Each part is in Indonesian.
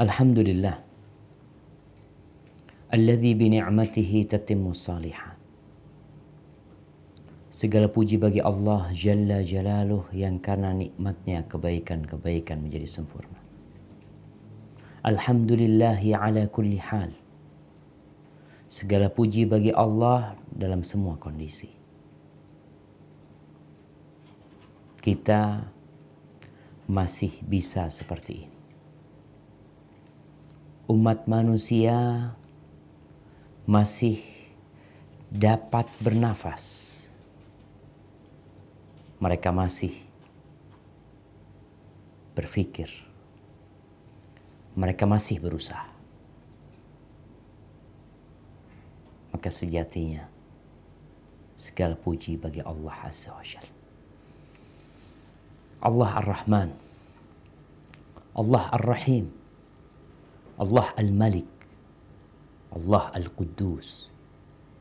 Alhamdulillah alladzi bi ni'matihi tatimmu shalihat. Segala puji bagi Allah Jalla Jalaluh yang karena nikmatnya kebaikan-kebaikan menjadi sempurna. Alhamdulillahi ala kulli hal. Segala puji bagi Allah dalam semua kondisi. Kita masih bisa seperti ini. Umat manusia masih dapat bernafas. Mereka masih berpikir. Mereka masih berusaha. Maka sejatinya segala puji bagi Allah Azza wa Jalla. Allah Ar-Rahman, Allah Ar-Rahim, Allah Al-Malik, Allah Al-Quddus,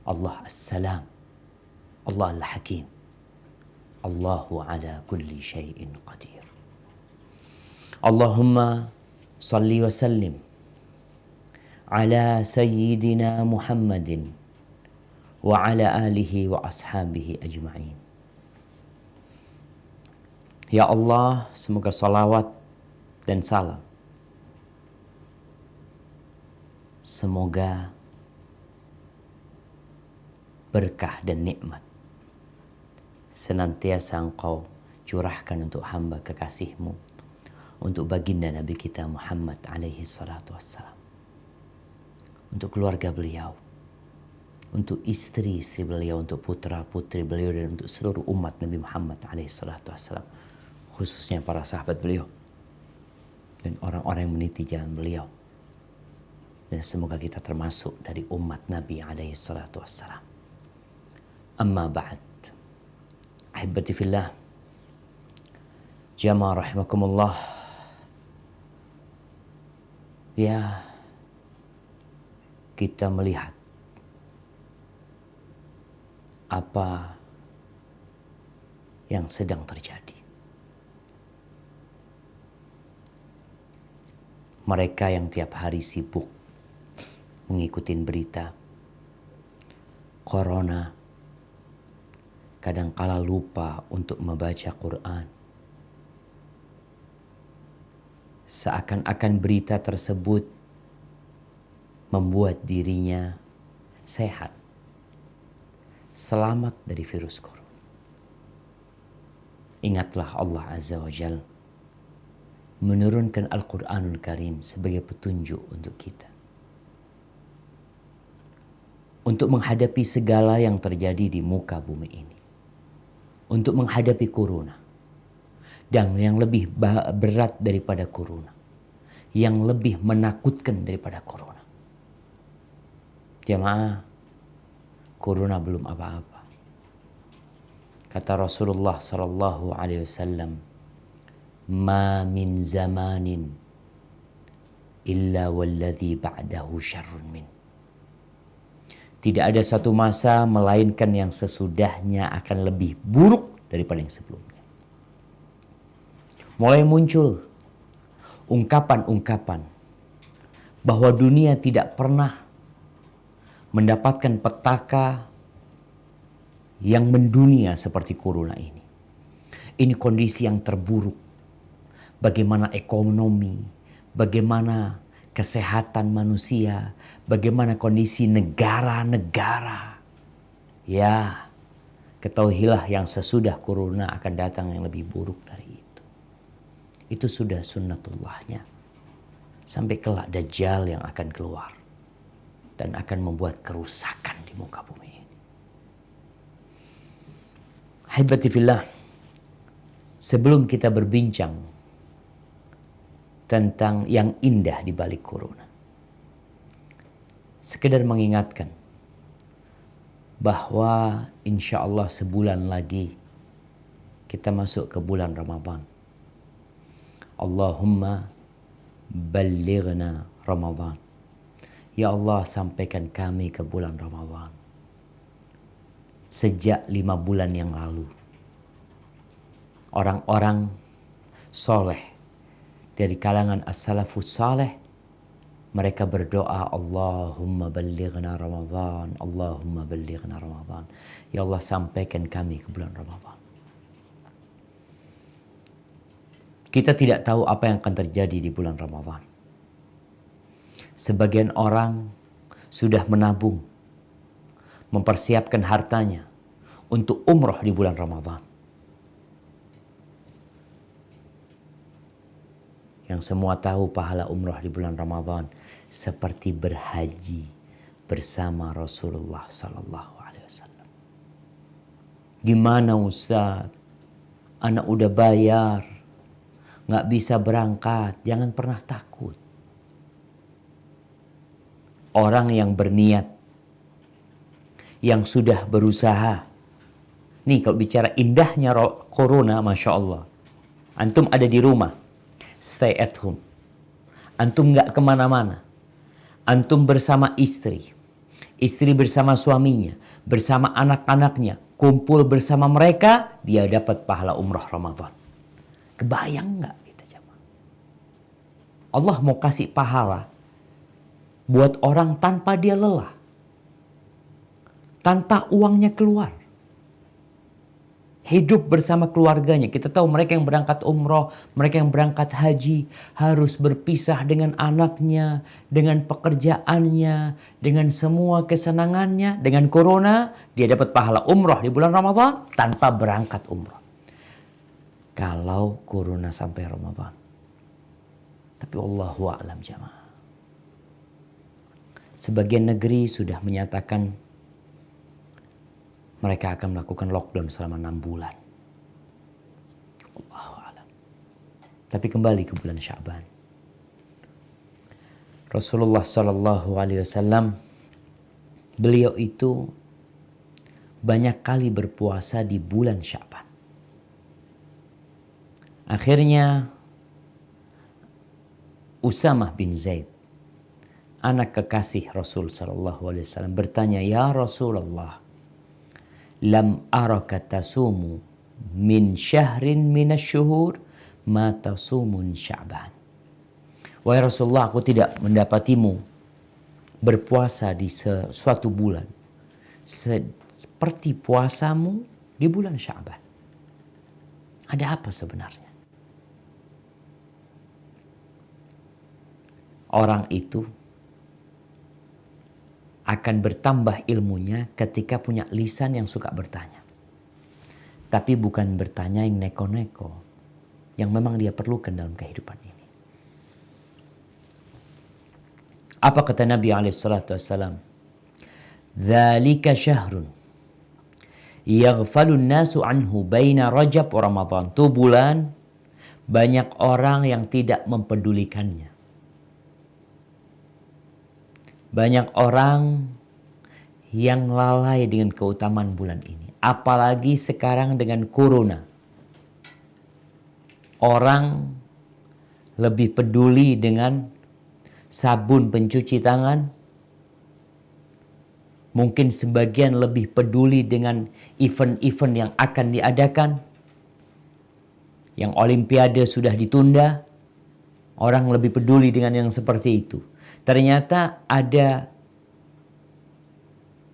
Allah As-Salam, Allah Al-Hakim. Allahu ala kulli syai'in qadir. Allahumma salli wa sallim ala sayyidina Muhammadin wa ala alihi wa ashabihi ajma'in. Ya Allah, semoga salawat dan salam, semoga berkah dan nikmat senantiasa Engkau curahkan untuk hamba kekasih-Mu, untuk baginda Nabi kita Muhammad alaihi salatu wassalam, untuk keluarga beliau, untuk istri-istri beliau, untuk putra-putri beliau, dan untuk seluruh umat Nabi Muhammad alaihi salatu wassalam, khususnya para sahabat beliau dan orang-orang yang meniti jalan beliau. Dan semoga kita termasuk dari umat Nabi alaihi salatu wassalam. Amma ba'd. Ahibati fillah, jamaah rahimakumullah. Ya, kita melihat apa yang sedang terjadi. Mereka yang tiap hari sibuk mengikuti berita corona, kadangkala lupa untuk membaca Quran. Seakan-akan berita tersebut membuat dirinya sehat, selamat dari virus corona. Ingatlah Allah Azza wa Jalla menurunkan Al-Quranul Karim sebagai petunjuk untuk kita, untuk menghadapi segala yang terjadi di muka bumi ini, untuk menghadapi corona. Dan yang lebih berat daripada corona, yang lebih menakutkan daripada corona, jemaah, corona belum apa-apa. Kata Rasulullah sallallahu alaihi wasallam, "Ma min zamanin illa walladhi ba'dahu syarrun min." Tidak ada satu masa melainkan yang sesudahnya akan lebih buruk daripada yang sebelumnya. Mulai muncul ungkapan-ungkapan bahwa dunia tidak pernah mendapatkan petaka yang mendunia seperti corona ini. Ini kondisi yang terburuk. Bagaimana ekonomi, bagaimana kesehatan manusia, bagaimana kondisi negara-negara. Ya, ketahuilah yang sesudah corona akan datang yang lebih buruk dari itu. Itu sudah sunnatullahnya. Sampai kelak Dajjal yang akan keluar dan akan membuat kerusakan di muka bumi ini. Ahibati fillah, sebelum kita berbincang tentang yang indah di balik corona, sekedar mengingatkan bahwa insya Allah sebulan lagi kita masuk ke bulan Ramadan. Allahumma ballighna Ramadan. Ya Allah, sampaikan kami ke bulan Ramadan. Sejak 5 bulan yang lalu, orang-orang soleh dari kalangan as-salafus saleh mereka berdoa, Allahumma ballighna Ramadan, Allahumma ballighna Ramadan. Ya Allah, sampaikan kami ke bulan Ramadan. Kita tidak tahu apa yang akan terjadi di bulan Ramadan. Sebagian orang sudah menabung, mempersiapkan hartanya untuk umroh di bulan Ramadan. Yang semua tahu pahala umroh di bulan Ramadan seperti berhaji bersama Rasulullah Sallallahu Alaihi Wasallam. Gimana Ustaz? Anak udah bayar, nggak bisa berangkat. Jangan pernah takut. Orang yang berniat, yang sudah berusaha. Nih kalau bicara indahnya corona, Masya Allah. Antum ada di rumah, stay at home. Antum nggak kemana-mana. Antum bersama istri. Istri bersama suaminya. Bersama anak-anaknya. Kumpul bersama mereka. Dia dapat pahala umrah Ramadan. Kebayang nggak kita jemaah? Allah mau kasih pahala buat orang tanpa dia lelah. Tanpa uangnya keluar. Hidup bersama keluarganya. Kita tahu mereka yang berangkat umroh, mereka yang berangkat haji harus berpisah dengan anaknya, dengan pekerjaannya, dengan semua kesenangannya. Dengan corona, dia dapat pahala umroh di bulan Ramadan tanpa berangkat umroh. Kalau corona sampai Ramadan. Tapi Allahu a'lam jamaah. Sebagian negeri sudah menyatakan mereka akan melakukan lockdown selama 6 bulan. Allahu a'lam. Tapi kembali ke bulan Sya'ban. Rasulullah Sallallahu Alaihi Wasallam, beliau itu banyak kali berpuasa di bulan Sya'ban. Akhirnya Usamah bin Zaid, anak kekasih Rasul Sallallahu Alaihi Wasallam, bertanya, Ya Rasulullah, lam araka tasumu min syahrin minasyuhur ma tasumun Sya'ban. Wahai Rasulullah, aku tidak mendapatimu berpuasa di suatu bulan seperti puasamu di bulan Sya'ban. Ada apa sebenarnya? Orang itu akan bertambah ilmunya ketika punya lisan yang suka bertanya. Tapi bukan bertanya yang neko-neko, yang memang dia perlukan dalam kehidupan ini. Apa kata Nabi SAW? Dzalika syahrun yaghfalun nasu anhu baina Rajab wa Ramadan. Itu bulan banyak orang yang tidak mempedulikannya. Banyak orang yang lalai dengan keutamaan bulan ini. Apalagi sekarang dengan corona. Orang lebih peduli dengan sabun pencuci tangan. Mungkin sebagian lebih peduli dengan event-event yang akan diadakan. Yang Olimpiade sudah ditunda. Orang lebih peduli dengan yang seperti itu. Ternyata ada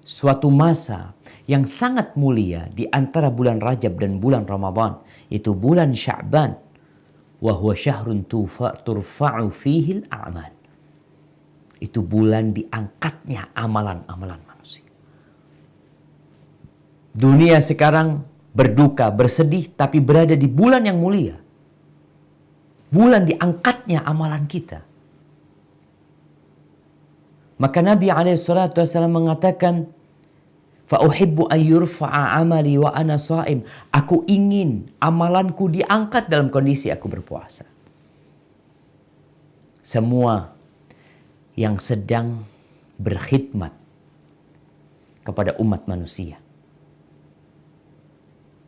suatu masa yang sangat mulia di antara bulan Rajab dan bulan Ramadan. Itu bulan Sya'ban. Wa huwa syahrun turfa'u fihi al-a'mal. Itu bulan diangkatnya amalan-amalan manusia. Dunia sekarang berduka, bersedih, tapi berada di bulan yang mulia. Bulan diangkatnya amalan kita. Maka Nabi SAW mengatakan, Fa'uhibbu an yurfa'a amali wa ana sha'im. Aku ingin amalanku diangkat dalam kondisi aku berpuasa. Semua yang sedang berkhidmat kepada umat manusia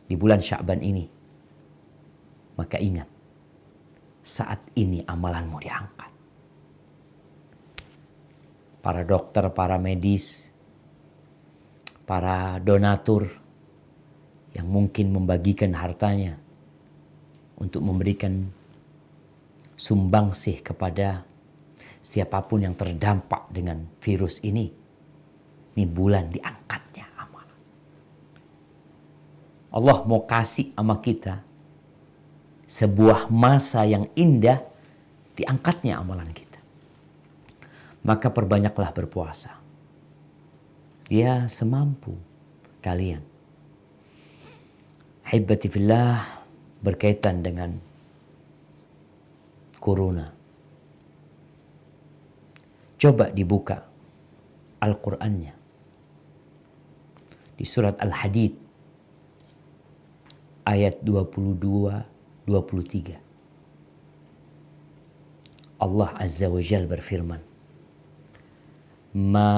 di bulan Sya'ban ini, maka ingat, saat ini amalanmu diangkat. Para dokter, para medis, para donatur yang mungkin membagikan hartanya untuk memberikan sumbangsih kepada siapapun yang terdampak dengan virus ini bulan diangkatnya amalan. Allah mau kasih sama kita sebuah masa yang indah, diangkatnya amalan kita. Maka perbanyaklah berpuasa. Ya semampu kalian. Hibbati fillah, berkaitan dengan corona. Coba dibuka Al-Qur'annya. Di surat Al-Hadid ayat 22-23. Allah Azza wa Jalla berfirman, Ma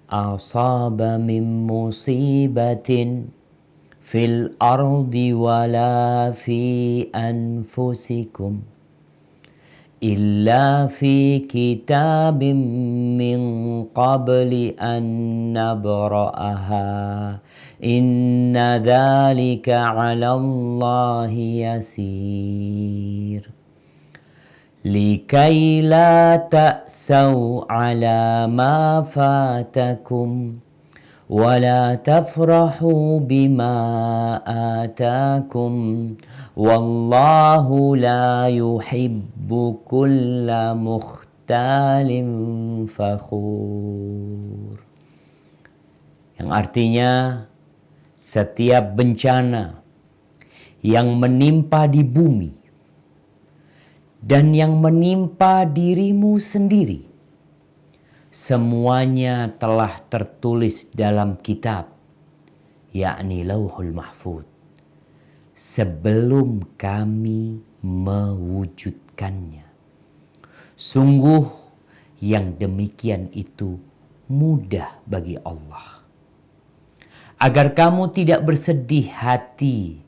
asaba min musibatin fil ardi wala fi anfusikum illa fi kitabim min qabli an nabra'aha inna dhalika 'ala Allahi yasir likai la ta'saw 'ala ma fatakum ولا تفرحوا بما آتاكم والله لا يحب كل مختال فخور. Yang artinya setiap bencana yang menimpa di bumi dan yang menimpa dirimu sendiri, semuanya telah tertulis dalam kitab, yakni Lauhul Mahfuz, sebelum kami mewujudkannya. Sungguh yang demikian itu mudah bagi Allah. Agar kamu tidak bersedih hati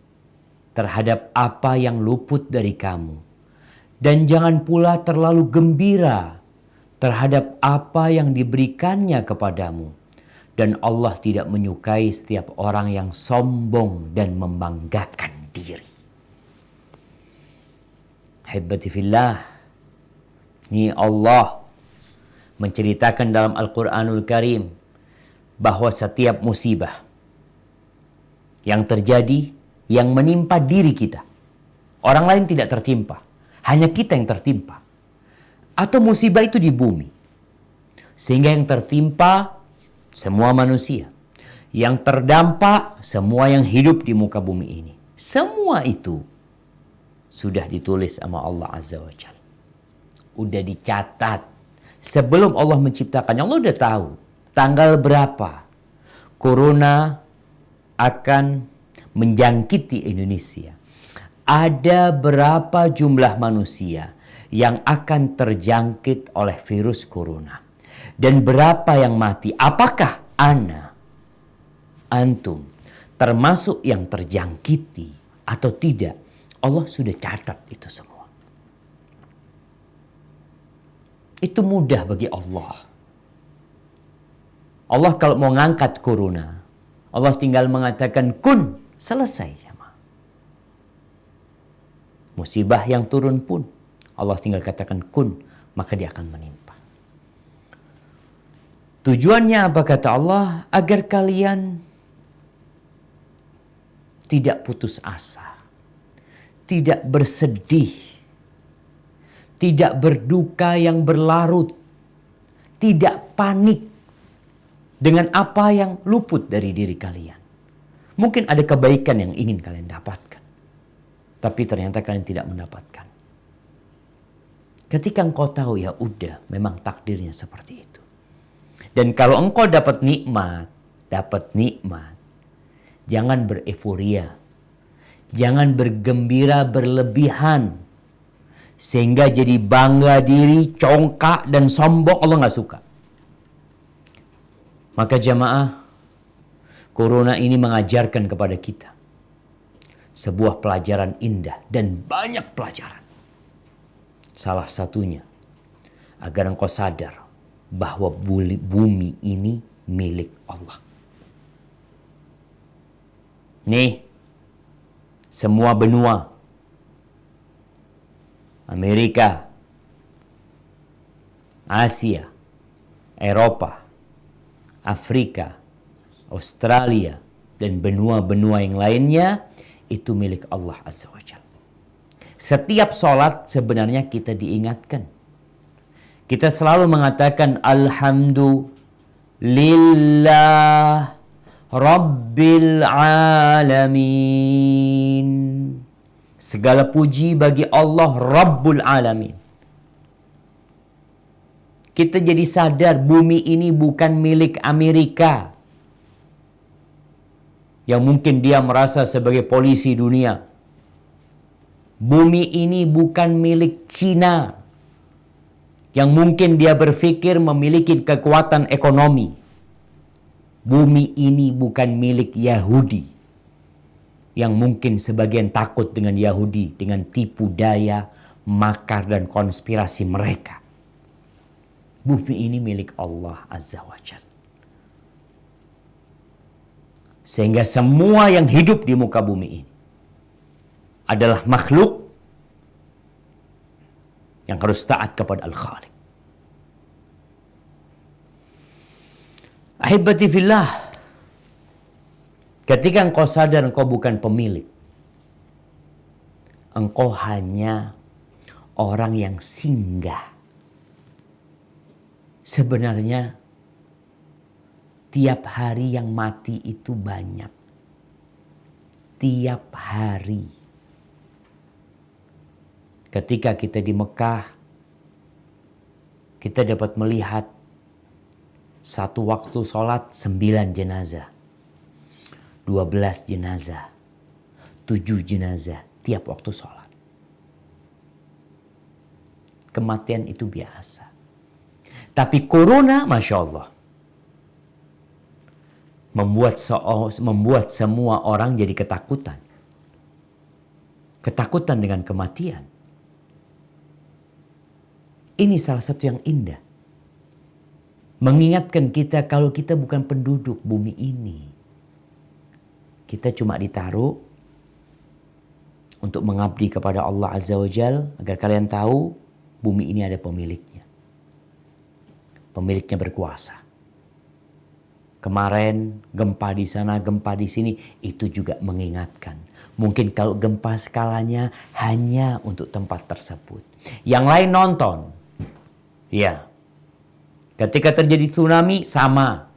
terhadap apa yang luput dari kamu. Dan jangan pula terlalu gembira terhadap apa yang diberikannya kepadamu. Dan Allah tidak menyukai setiap orang yang sombong dan membanggakan diri. Hibbati fillah. Ini Allah menceritakan dalam Al-Quranul Karim bahwa setiap musibah yang terjadi, yang menimpa diri kita, orang lain tidak tertimpa, hanya kita yang tertimpa. Atau musibah itu di bumi. Sehingga yang tertimpa semua manusia. Yang terdampak semua yang hidup di muka bumi ini. Semua itu sudah ditulis sama Allah Azza wa Jalla. Udah dicatat. Sebelum Allah menciptakannya, Allah udah tahu tanggal berapa corona akan menjangkiti Indonesia. Ada berapa jumlah manusia yang akan terjangkit oleh virus corona. Dan berapa yang mati. Apakah antum termasuk yang terjangkiti atau tidak? Allah sudah catat itu semua. Itu mudah bagi Allah. Allah kalau mau ngangkat corona, Allah tinggal mengatakan kun, selesai sama. Musibah yang turun pun Allah tinggal katakan kun, maka dia akan menimpa. Tujuannya apa kata Allah? Agar kalian tidak putus asa, tidak bersedih, tidak berduka yang berlarut, tidak panik dengan apa yang luput dari diri kalian. Mungkin ada kebaikan yang ingin kalian dapatkan, tapi ternyata kalian tidak mendapatkan. Ketika engkau tahu, ya udah, memang takdirnya seperti itu. Dan kalau engkau dapat nikmat, jangan bereforia, jangan bergembira berlebihan, sehingga jadi bangga diri, congkak dan sombong. Allah nggak suka. Maka jamaah, corona ini mengajarkan kepada kita sebuah pelajaran indah dan banyak pelajaran. Salah satunya, agar engkau sadar bahwa bumi ini milik Allah. Nih, semua benua, Amerika, Asia, Eropa, Afrika, Australia, dan benua-benua yang lainnya itu milik Allah Azza wa Jalla. Setiap sholat sebenarnya kita diingatkan. Kita selalu mengatakan Alhamdulillah Rabbil Alamin. Segala puji bagi Allah Rabbul Alamin. Kita jadi sadar bumi ini bukan milik Amerika, yang mungkin dia merasa sebagai polisi dunia. Bumi ini bukan milik Cina, yang mungkin dia berpikir memiliki kekuatan ekonomi. Bumi ini bukan milik Yahudi, yang mungkin sebagian takut dengan Yahudi, dengan tipu daya, makar dan konspirasi mereka. Bumi ini milik Allah Azza wa Jalla. Sehingga semua yang hidup di muka bumi ini adalah makhluk yang harus taat kepada Al-Khaliq. Ahibati fillah, ketika engkau sadar engkau bukan pemilik, engkau hanya orang yang singgah. Sebenarnya tiap hari yang mati itu banyak. Tiap hari. Ketika kita di Mekah, kita dapat melihat satu waktu sholat 9 jenazah, 12 jenazah, 7 jenazah tiap waktu sholat. Kematian itu biasa. Tapi corona, Masya Allah, membuat semua orang jadi ketakutan. Ketakutan dengan kematian. Ini salah satu yang indah. Mengingatkan kita kalau kita bukan penduduk bumi ini. Kita cuma ditaruh untuk mengabdi kepada Allah Azza wa Jalla, agar kalian tahu bumi ini ada pemiliknya. Pemiliknya berkuasa. Kemarin gempa di sana, gempa di sini, itu juga mengingatkan. Mungkin kalau gempa skalanya hanya untuk tempat tersebut. Yang lain nonton. Ya. Ketika terjadi tsunami, sama.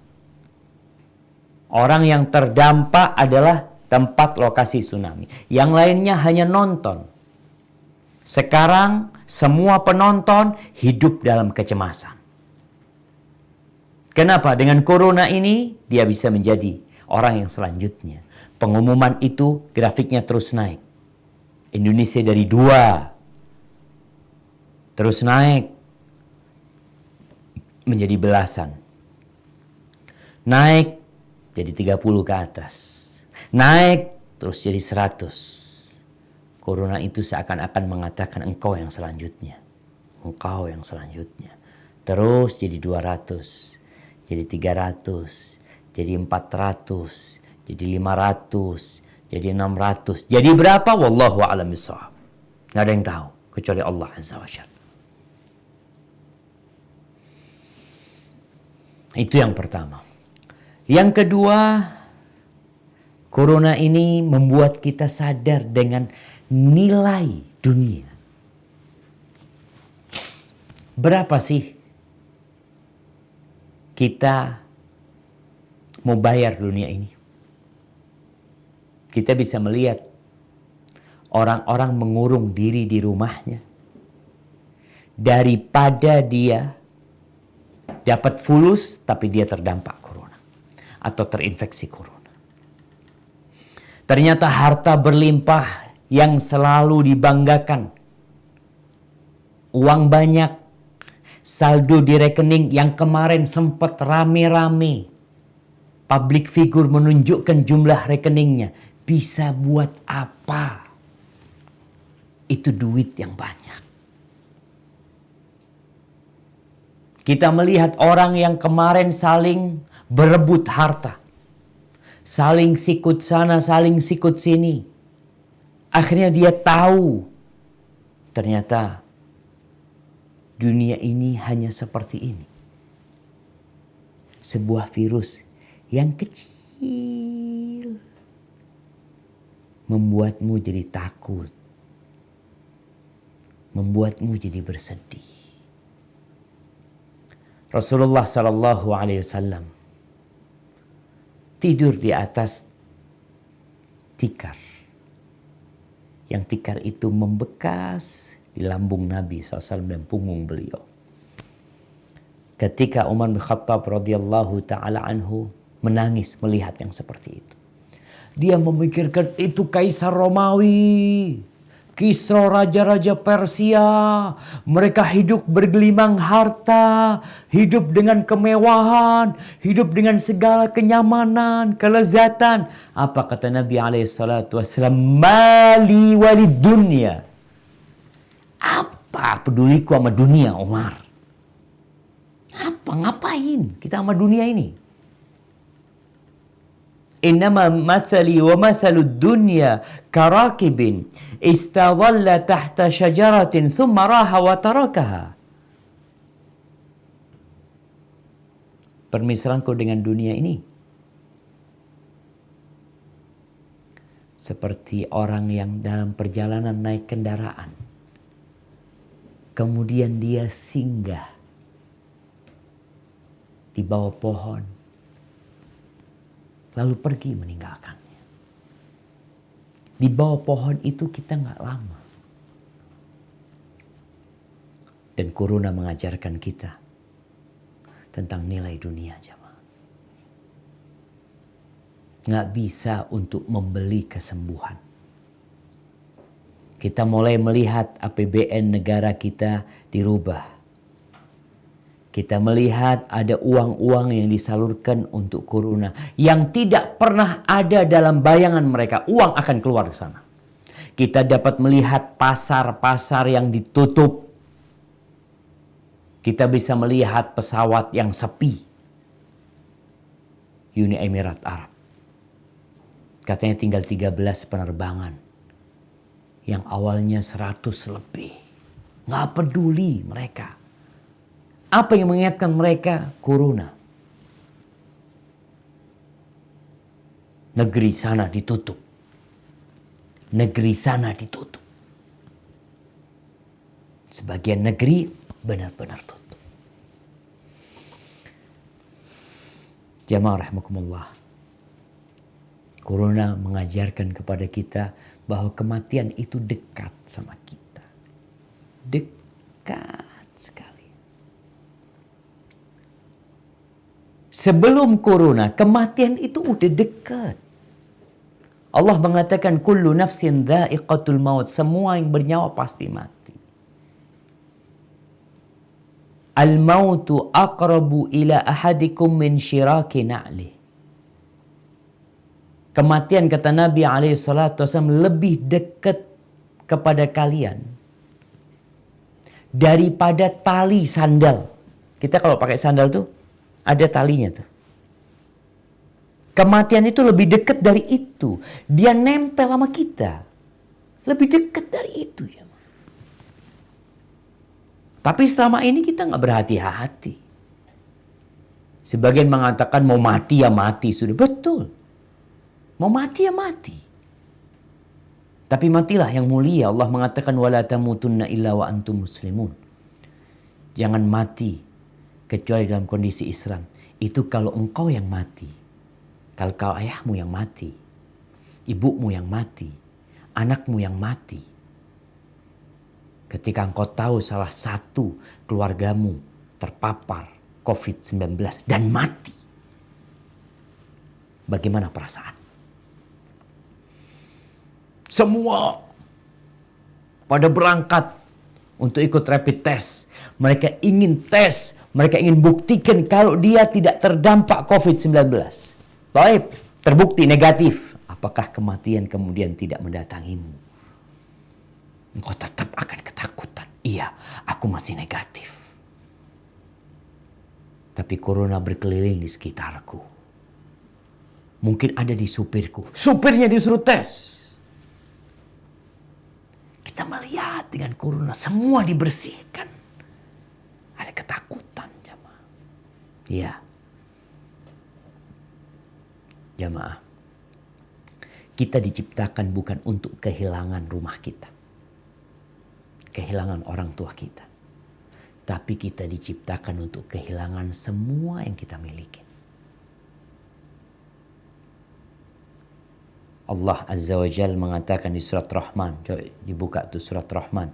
Orang yang terdampak adalah tempat lokasi tsunami. Yang lainnya hanya nonton. Sekarang semua penonton hidup dalam kecemasan. Kenapa? Dengan corona ini dia bisa menjadi orang yang selanjutnya. Pengumuman itu grafiknya terus naik. Indonesia dari 2 terus naik menjadi belasan. Naik jadi 30 ke atas. Naik terus jadi 100. Corona itu seakan-akan mengatakan engkau yang selanjutnya. Engkau yang selanjutnya. Terus jadi 200. Jadi 300, jadi 400, jadi 500, jadi 600. Jadi berapa? Wallahu a'lam bishawab. Nggak ada yang tahu kecuali Allah Azza wa Jalla. Itu yang pertama. Yang kedua, corona ini membuat kita sadar dengan nilai dunia. Berapa sih kita mau bayar dunia ini? Kita bisa melihat orang-orang mengurung diri di rumahnya daripada dia dapat fulus tapi dia terdampak corona atau terinfeksi corona. Ternyata harta berlimpah yang selalu dibanggakan, uang banyak, saldo di rekening yang kemarin sempat rame-rame, public figure menunjukkan jumlah rekeningnya, bisa buat apa? Itu duit yang banyak. Kita melihat orang yang kemarin saling berebut harta, saling sikut sana, saling sikut sini. Akhirnya dia tahu ternyata Dunia ini hanya seperti ini. Sebuah virus yang kecil membuatmu jadi takut, membuatmu jadi bersedih. Rasulullah Sallallahu Alaihi Wasallam tidur di atas tikar. Yang tikar itu membekas di lambung Nabi SAW dan punggung beliau. Ketika Umar bin Khattab radhiyallahu ta'ala anhu menangis melihat yang seperti itu. Dia memikirkan itu Kaisar Romawi, Kisra raja-raja Persia. Mereka hidup bergelimang harta, hidup dengan kemewahan, hidup dengan segala kenyamanan, kelezatan. Apa kata Nabi SAW? Mali walid dunya. Apa peduliku sama dunia, Umar? Apa, ngapain kita sama dunia ini? Innama mathali wa mathalud dunya karakibin istadhalla tahta syajaratin thumma raha wa tarakaha. Permisalanku dengan dunia ini seperti orang yang dalam perjalanan naik kendaraan, kemudian dia singgah di bawah pohon, lalu pergi meninggalkannya. Di bawah pohon itu kita nggak lama. Dan corona mengajarkan kita tentang nilai dunia, jamaah. Nggak bisa untuk membeli kesembuhan. Kita mulai melihat APBN negara kita dirubah. Kita melihat ada uang-uang yang disalurkan untuk corona yang tidak pernah ada dalam bayangan mereka. Uang akan keluar ke sana. Kita dapat melihat pasar-pasar yang ditutup. Kita bisa melihat pesawat yang sepi. Uni Emirat Arab. Katanya tinggal 13 penerbangan. Yang awalnya 100 lebih. Nggak peduli mereka. Apa yang mengingatkan mereka? Corona. Negeri sana ditutup. Negeri sana ditutup. Sebagian negeri benar-benar tutup. Jamaah rahimakumullah. Corona mengajarkan kepada kita bahwa kematian itu dekat sama kita. Dekat sekali. Sebelum corona, kematian itu udah dekat. Allah mengatakan kullu nafsin dha'iqatul maut. Semua yang bernyawa pasti mati. Al-mautu aqrabu ila ahadikum min syiraki na'lih. Kematian, kata Nabi SAW, lebih dekat kepada kalian daripada tali sandal. Kita kalau pakai sandal tuh ada talinya tuh. Kematian itu lebih dekat dari itu. Dia nempel sama kita. Lebih dekat dari itu ya. Tapi selama ini kita nggak berhati-hati. Sebagian mengatakan mau mati ya mati. Sudah betul. Mau mati ya mati. Tapi matilah yang mulia. Allah mengatakan wala tamutunna illa wa antum muslimun. Jangan mati kecuali dalam kondisi Islam. Itu kalau engkau yang mati. Kalau ayahmu yang mati. Ibumu yang mati. Anakmu yang mati. Ketika engkau tahu salah satu keluargamu terpapar COVID-19 dan mati. Bagaimana perasaan? Semua pada berangkat untuk ikut rapid test. Mereka ingin tes. Mereka ingin buktikan kalau dia tidak terdampak COVID-19. Baik, terbukti negatif. Apakah kematian kemudian tidak mendatangimu? Engkau tetap akan ketakutan. Iya, aku masih negatif. Tapi corona berkeliling di sekitarku. Mungkin ada di supirku. Supirnya disuruh tes. Kita melihat dengan corona semua dibersihkan. Ada ketakutan jamaah. Ya. Jamaah. Kita diciptakan bukan untuk kehilangan rumah kita. Kehilangan orang tua kita. Tapi kita diciptakan untuk kehilangan semua yang kita miliki. Allah Azza wa Jal mengatakan di surat Rahman. Coba dibuka tuh surat Rahman.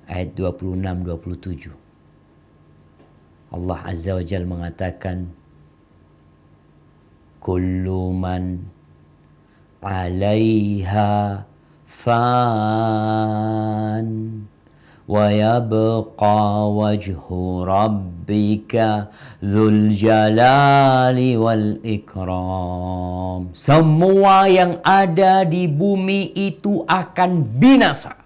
Ayat 26-27. Allah Azza wa Jal mengatakan, kullu man 'alaiha fan wa yabqa wajhu rabbika dzul jalali wal ikram. Semua yang ada di bumi itu akan binasa.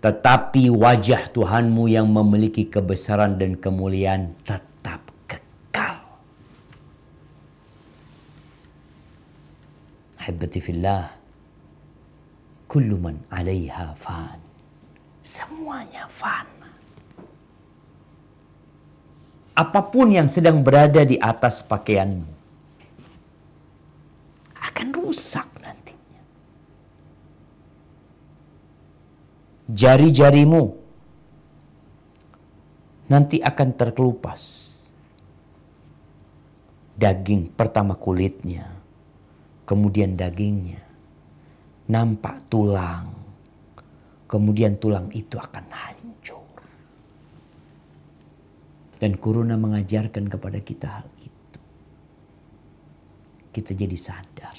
Tetapi wajah Tuhanmu yang memiliki kebesaran dan kemuliaan tetap kekal. Habbati fillah. Kullu man 'alaiha fan. Semuanya fana. Apapun yang sedang berada di atas pakaianmu akan rusak nantinya. Jari-jarimu nanti akan terkelupas. Daging pertama kulitnya, kemudian dagingnya. Nampak tulang, kemudian tulang itu akan hancur. Dan Corona mengajarkan kepada kita hal itu. Kita jadi sadar.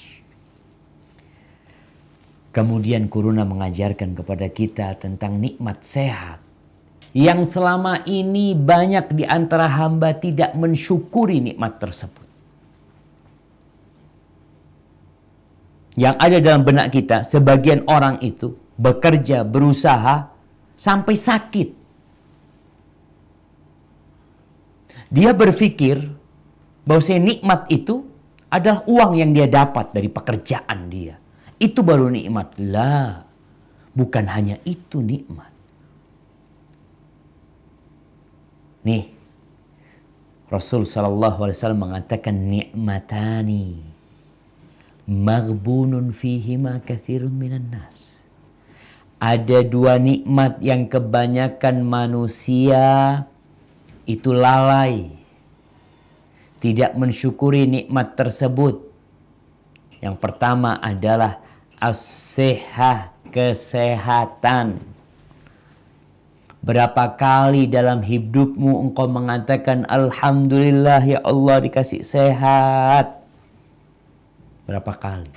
Kemudian Corona mengajarkan kepada kita tentang nikmat sehat. Yang selama ini banyak di antara hamba tidak mensyukuri nikmat tersebut. Yang ada dalam benak kita, sebagian orang itu bekerja, berusaha, sampai sakit. Dia berpikir bahwa nikmat itu adalah uang yang dia dapat dari pekerjaan dia. Itu baru nikmat. Lah, bukan hanya itu nikmat. Nih, Rasul SAW mengatakan nikmatani maghbunun fihima katsirun minan nas. Ada dua nikmat yang kebanyakan manusia itu lalai. Tidak mensyukuri nikmat tersebut. Yang pertama adalah as-sihah, kesehatan. Berapa kali dalam hidupmu engkau mengatakan alhamdulillah ya Allah dikasih sehat? Berapa kali?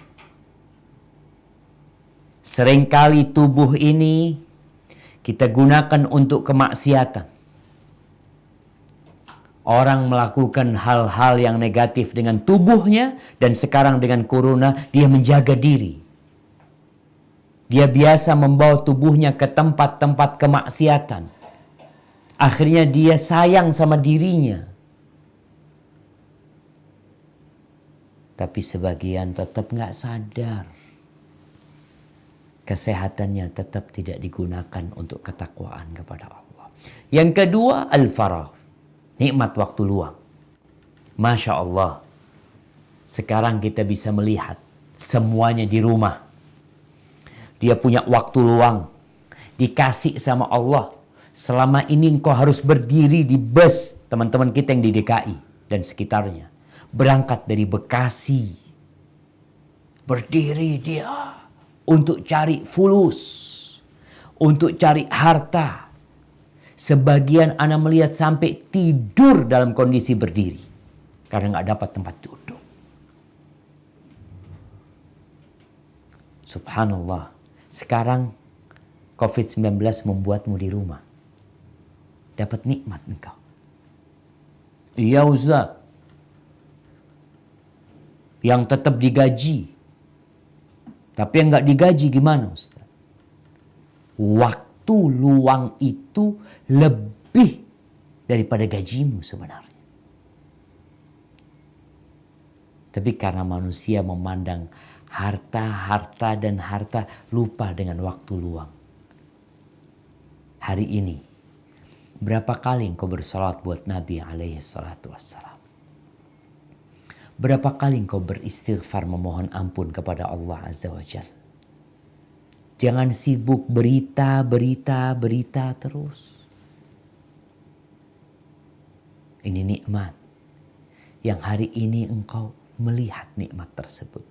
Seringkali tubuh ini kita gunakan untuk kemaksiatan. Orang melakukan hal-hal yang negatif dengan tubuhnya dan sekarang dengan Corona dia menjaga diri. Dia biasa membawa tubuhnya ke tempat-tempat kemaksiatan. Akhirnya dia sayang sama dirinya. Tapi sebagian tetap nggak sadar. Kesehatannya tetap tidak digunakan untuk ketakwaan kepada Allah. Yang kedua, al-faragh. Nikmat waktu luang. Masya Allah. Sekarang kita bisa melihat semuanya di rumah. Dia punya waktu luang. Dikasih sama Allah. Selama ini engkau harus berdiri di bus teman-teman kita yang di DKI dan sekitarnya. Berangkat dari Bekasi. Berdiri dia untuk cari fulus. Untuk cari harta. Sebagian anak melihat sampai tidur dalam kondisi berdiri. Karena nggak dapat tempat duduk. Subhanallah. Sekarang COVID-19 membuatmu di rumah. Dapat nikmat engkau. Iya Ustaz. Yang tetap digaji. Tapi yang nggak digaji gimana Ustaz? Waktu luang itu lebih daripada gajimu sebenarnya. Tapi karena manusia memandang harta, dan harta lupa dengan waktu luang. Hari ini Berapa kali engkau bersalat buat Nabi alaihi salatu wassalam? Berapa kali engkau beristighfar memohon ampun kepada Allah Azza wa Jalla? Jangan sibuk berita terus. Ini nikmat yang hari ini engkau melihat nikmat tersebut.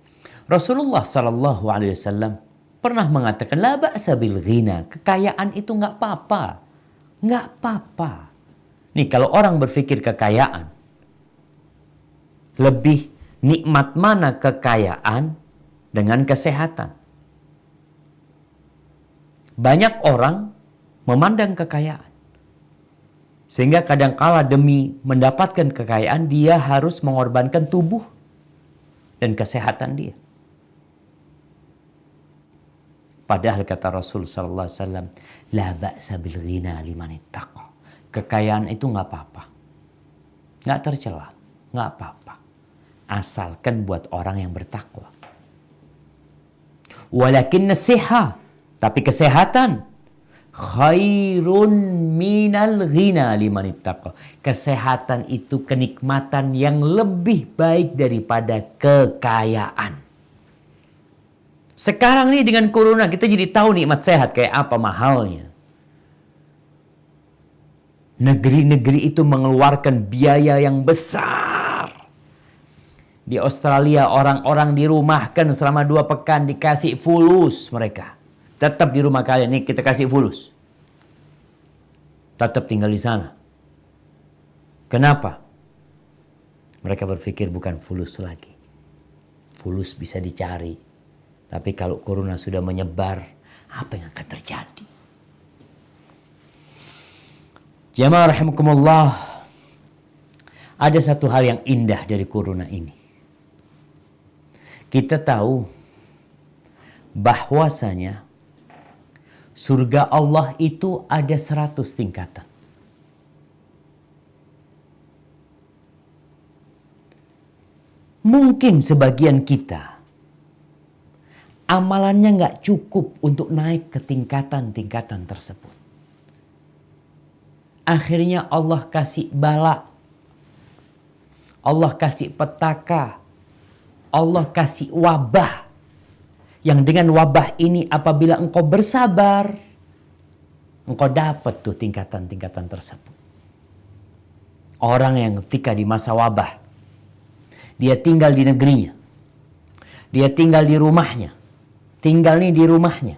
Rasulullah sallallahu alaihi wasallam pernah mengatakan, la ba'sa bil ghina. Kekayaan itu nggak apa-apa. Nggak apa-apa. Nih, kalau orang berpikir kekayaan, lebih nikmat mana kekayaan dengan kesehatan? Banyak orang memandang kekayaan, sehingga kadangkala demi mendapatkan kekayaan dia harus mengorbankan tubuh dan kesehatan dia. Padahal kata Rasul sallallahu alaihi wasallam, la ba'sa bil ghina liman ittaqa. Kekayaan itu nggak apa-apa, nggak tercela, nggak apa-apa, asalkan buat orang yang bertakwa. Walakin nasiha, tapi kesehatan khairun minal ghina liman ittaqa. Kesehatan itu kenikmatan yang lebih baik daripada kekayaan. Sekarang nih dengan corona kita jadi tahu nikmat sehat kayak apa mahalnya. Negeri-negeri itu mengeluarkan biaya yang besar. Di Australia orang-orang dirumahkan selama 2 pekan, dikasih fulus mereka. Tetap di rumah kalian, nih kita kasih fulus. Tetap tinggal di sana. Kenapa? Mereka berpikir bukan fulus lagi. Fulus bisa dicari. Tapi kalau corona sudah menyebar, apa yang akan terjadi? Jamaah rahimakumullah, ada satu hal yang indah dari corona ini. Kita tahu bahwasanya surga Allah itu ada 100 tingkatan. Mungkin sebagian kita amalannya nggak cukup untuk naik ke tingkatan-tingkatan tersebut. Akhirnya Allah kasih bala, Allah kasih petaka, Allah kasih wabah. Yang dengan wabah ini apabila engkau bersabar, engkau dapat tuh tingkatan-tingkatan tersebut. Orang yang ketika di masa wabah, dia tinggal di negerinya, dia tinggal di rumahnya, tinggal nih di rumahnya.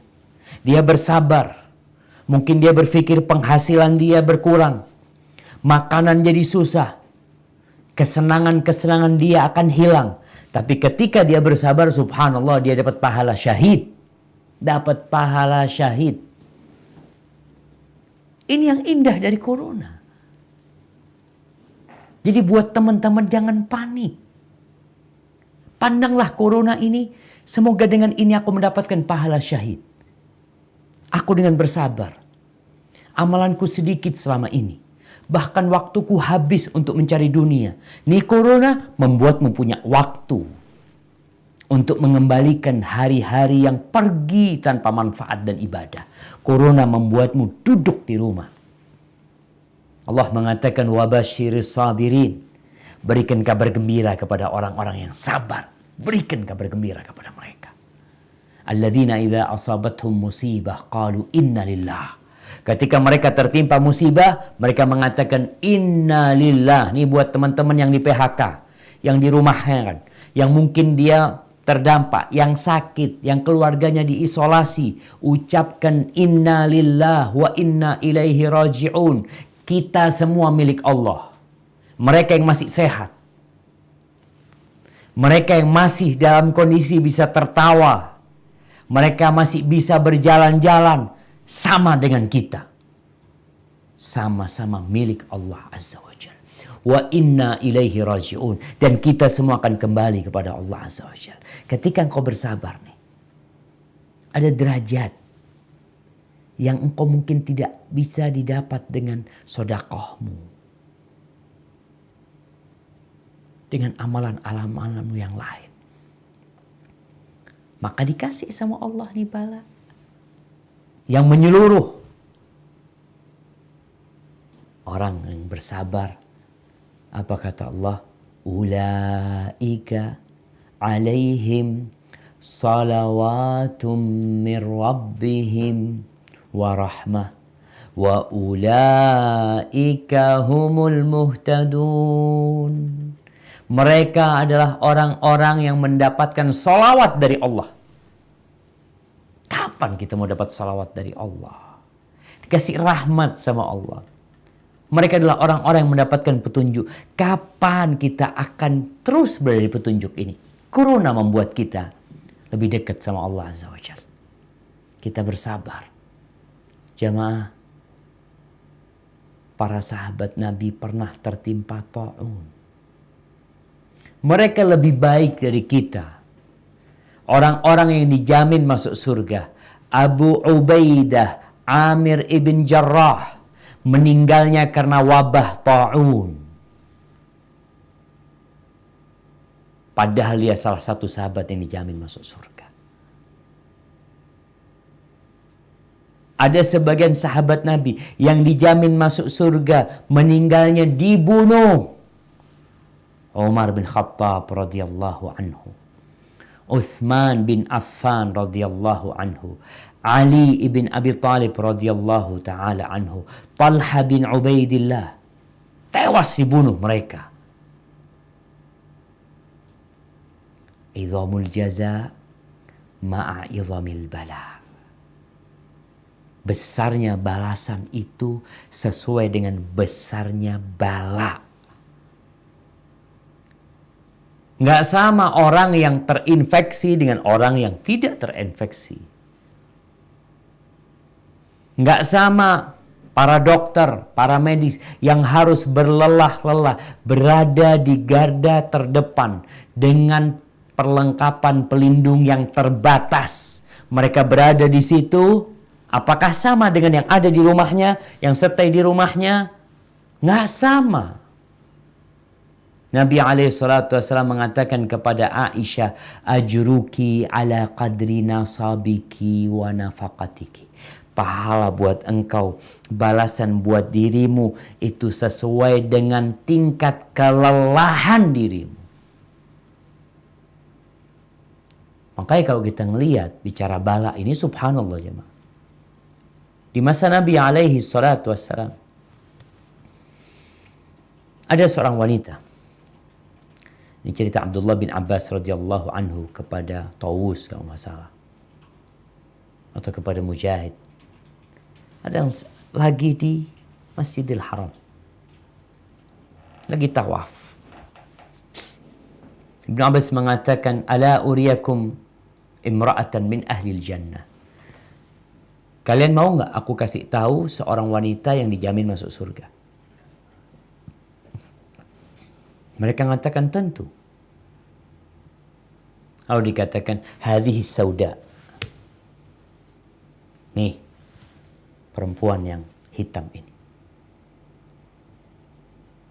Dia bersabar. Mungkin dia berpikir penghasilan dia berkurang. Makanan jadi susah. Kesenangan-kesenangan dia akan hilang. Tapi ketika dia bersabar, subhanallah, dia dapat pahala syahid. Dapat pahala syahid. Ini yang indah dari corona. Jadi buat teman-teman jangan panik. Pandanglah corona ini, semoga dengan ini aku mendapatkan pahala syahid. Aku dengan bersabar. Amalanku sedikit selama ini. Bahkan waktuku habis untuk mencari dunia. Nih corona membuatmu punya waktu. Untuk mengembalikan hari-hari yang pergi tanpa manfaat dan ibadah. Corona membuatmu duduk di rumah. Allah mengatakan wabasyiris sabirin. Berikan kabar gembira kepada orang-orang yang sabar. Berikan kabar gembira kepada mereka. Alladzina idza asabathum musibah qalu inna lillah. Ketika mereka tertimpa musibah, mereka mengatakan inna lillah. Ini buat teman-teman yang di PHK, yang di rumahnya kan, yang mungkin dia terdampak, yang sakit, yang keluarganya diisolasi. Ucapkan inna lillah wa inna ilaihi raji'un. Kita semua milik Allah. Mereka yang masih sehat. Mereka yang masih dalam kondisi bisa tertawa. Mereka masih bisa berjalan-jalan. Sama dengan kita. Sama-sama milik Allah Azza wa Jalla. Wa inna ilaihi raji'un. Dan kita semua akan kembali kepada Allah Azza wa Jalla. Ketika engkau bersabar nih. Ada derajat. Yang engkau mungkin tidak bisa didapat dengan sodakohmu. Dengan amalan-amalanmu yang lain. Maka dikasih sama Allah nih bala. Yang menyeluruh. orang yang bersabar. Apa kata Allah? Ulaika alaihim salawatum min rabbihim wa rahmah wa ulaika humul muhtadun. Mereka adalah orang-orang yang mendapatkan salawat dari Allah. Kapan kita mau dapat salawat dari Allah? Dikasih rahmat sama Allah. Mereka adalah orang-orang yang mendapatkan petunjuk. Kapan kita akan terus berada di petunjuk ini? Corona membuat kita lebih dekat sama Allah Azza wa Jalla. Kita bersabar. Jamaah, para sahabat Nabi pernah tertimpa ta'un. Mereka lebih baik dari kita. Orang-orang yang dijamin masuk surga. Abu Ubaidah Amir ibn Jarrah meninggalnya karena wabah ta'un. Padahal dia salah satu sahabat yang dijamin masuk surga. Ada sebagian sahabat Nabi yang dijamin masuk surga, meninggalnya dibunuh. Umar bin Khattab radhiyallahu anhu, Uthman bin Affan radhiyallahu anhu, Ali ibn Abi Talib radhiyallahu taala anhu, Talha bin Ubaidillah, tewas dibunuh mereka. Idhamul jaza ma'a idhamil bala. Besarnya balasan itu sesuai dengan besarnya bala. Nggak sama orang yang terinfeksi dengan orang yang tidak terinfeksi. Nggak sama para dokter, para medis yang harus berlelah-lelah berada di garda terdepan dengan perlengkapan pelindung yang terbatas. Mereka berada di situ, apakah sama dengan yang ada di rumahnya, yang stay di rumahnya? Nggak sama. Nabi SAW mengatakan kepada Aisyah, ajruki ala qadri nasabiki wa nafaqatiki. Pahala buat engkau, balasan buat dirimu itu sesuai dengan tingkat kelelahan dirimu. Makanya kalau kita ngelihat bicara bala ini, subhanallah jemaah. Di masa Nabi SAW ada seorang wanita. Ini cerita Abdullah bin Abbas radhiyallahu anhu kepada Tawus kalau nggak salah, atau kepada Mujahid. Ada yang lagi di Masjidil Haram, lagi tawaf. Ibn Abbas mengatakan, ala uriyakum imra'atan min ahlil jannah. Kalian mau nggak aku kasih tahu seorang wanita yang dijamin masuk surga? Mereka mengatakan tentu. Lalu dikatakan, hadhihi sauda. Nih, perempuan yang hitam ini.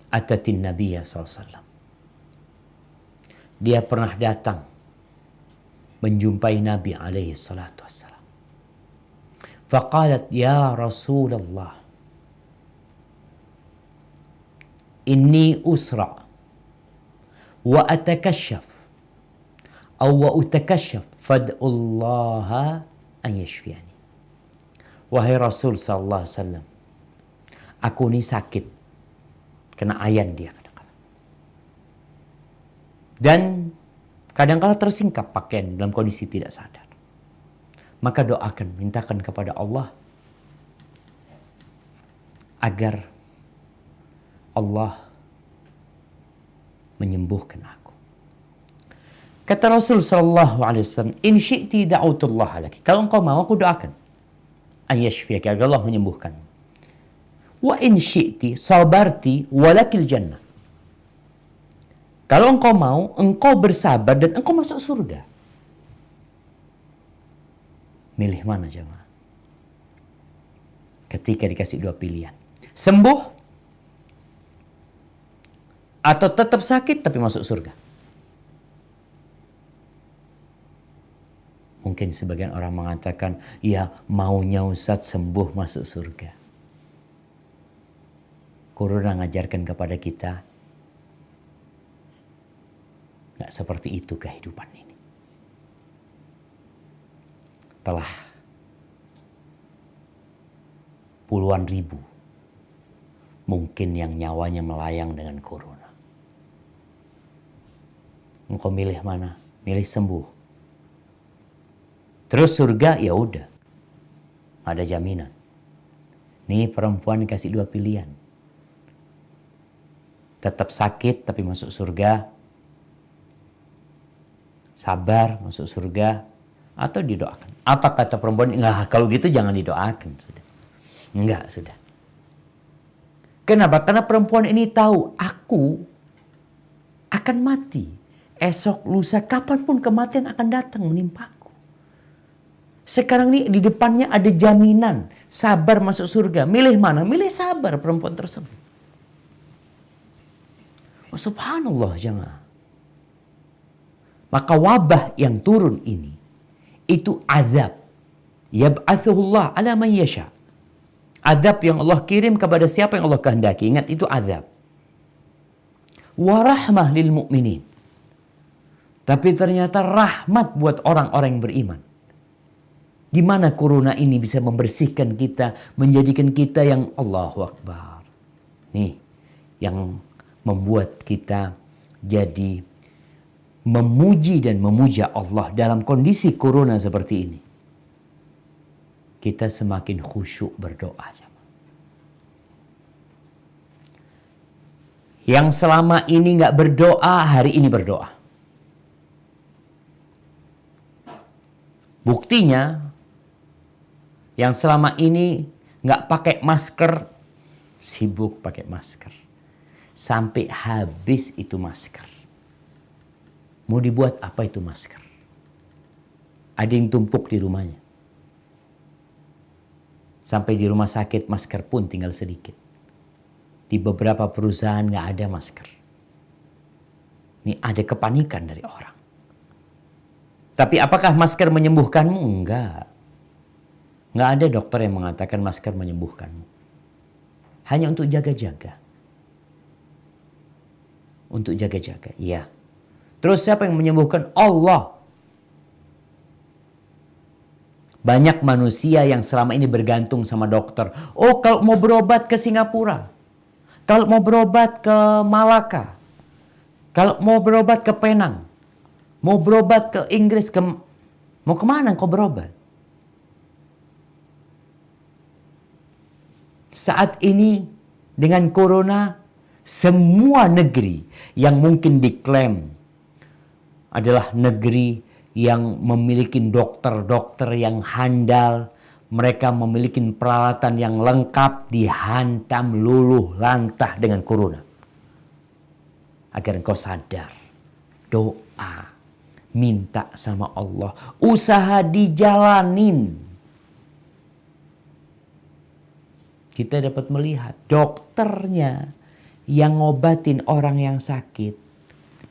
Atatin Nabiya SAW. Dia pernah datang menjumpai Nabi SAW. Faqalat, ya Rasulullah, inni usra wa atakashaf aw wa utakashaf fad'ullaha an yashfiyani. Wahai Rasul sallallahu alaihi wasallam, aku ini sakit kena ayan dia kadang-kadang. Dan kadang-kadang tersingkap pakaian dalam kondisi tidak sadar. Maka doakan, mintakan kepada Allah agar Allah menyembuhkan aku. Kata Rasul sallallahu alaihi wasallam, in syi'ti da'utullah laki. Kalau engkau mau, aku doakan. An yashfiyaka, agar Allah menyembuhkan. Wa in syi'ti sabarti walakil jannah. Kalau engkau mau, engkau bersabar dan engkau masuk surga. Milih mana jemaah? Ketika dikasih dua pilihan. Sembuh atau tetap sakit tapi masuk surga. Mungkin sebagian orang mengatakan, ya maunya Ustaz sembuh masuk surga. Corona ngajarkan kepada kita, nggak seperti itu kehidupan ini. Telah puluhan ribu mungkin yang nyawanya melayang dengan corona. Engkau milih mana? Milih sembuh. Terus surga, ya udah, ada jaminan. Nih perempuan dikasih dua pilihan. Tetap sakit tapi masuk surga. Sabar masuk surga. Atau didoakan. Apa kata perempuan? Enggak, kalau gitu jangan didoakan. Sudah. Enggak, sudah. Kenapa? Karena perempuan ini tahu, aku akan mati. Esok, lusa, kapanpun kematian akan datang menimpaku. Sekarang ini di depannya ada jaminan. Sabar masuk surga. Milih mana? Milih sabar perempuan tersebut. Oh, subhanallah jemaah. Maka wabah yang turun ini, itu azab. Yab'athuhullah ala man yasha. Azab yang Allah kirim kepada siapa yang Allah kehendaki. Ingat, itu azab. Warahmah lil mu'minin. Tapi ternyata rahmat buat orang-orang yang beriman. Di mana corona ini bisa membersihkan kita, menjadikan kita yang Allahu Akbar. Nih, yang membuat kita jadi memuji dan memuja Allah dalam kondisi corona seperti ini. Kita semakin khusyuk berdoa. Yang selama ini nggak berdoa, hari ini berdoa. Buktinya, yang selama ini nggak pakai masker, sibuk pakai masker. Sampai habis itu masker. Mau dibuat apa itu masker? Ada yang tumpuk di rumahnya. Sampai di rumah sakit masker pun tinggal sedikit. Di beberapa perusahaan nggak ada masker. Ini ada kepanikan dari orang. Tapi apakah masker menyembuhkanmu? Enggak. Nggak ada dokter yang mengatakan masker menyembuhkanmu. Hanya untuk jaga-jaga. Untuk jaga-jaga, iya. Terus siapa yang menyembuhkan? Allah. Banyak manusia yang selama ini bergantung sama dokter. Oh, kalau mau berobat ke Singapura. Kalau mau berobat ke Malaka. Kalau mau berobat ke Penang. Mau berobat ke Inggris. Mau kemana kau berobat? Saat ini dengan corona, semua negeri yang mungkin diklaim adalah negeri yang memiliki dokter-dokter yang handal. Mereka memiliki peralatan yang lengkap, dihantam luluh lantah dengan corona. Agar engkau sadar, doa, minta sama Allah, usaha dijalanin. Kita dapat melihat dokternya yang ngobatin orang yang sakit.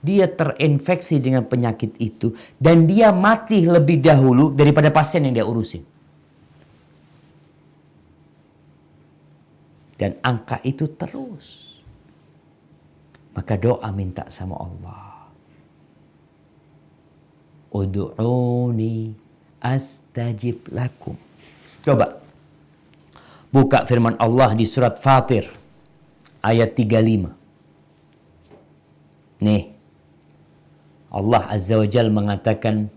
Dia terinfeksi dengan penyakit itu dan dia mati lebih dahulu daripada pasien yang dia urusin. Dan angka itu terus. Maka doa minta sama Allah. Ud'uni astajib lakum. Coba buka firman Allah di surat Fatir ayat 35. Nih. Allah Azza wa Jalla mengatakan,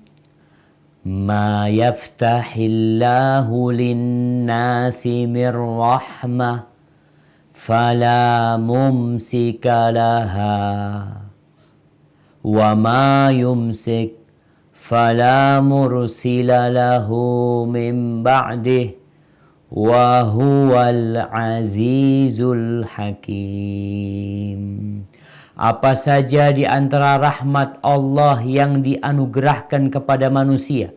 "Ma yaftahillahu lin-nasi mir rahmah fala mumsika laha wa ma yumsik fala mursila lahu min ba'dih wa huwal azizul hakim." Apa saja di antara rahmat Allah yang dianugerahkan kepada manusia,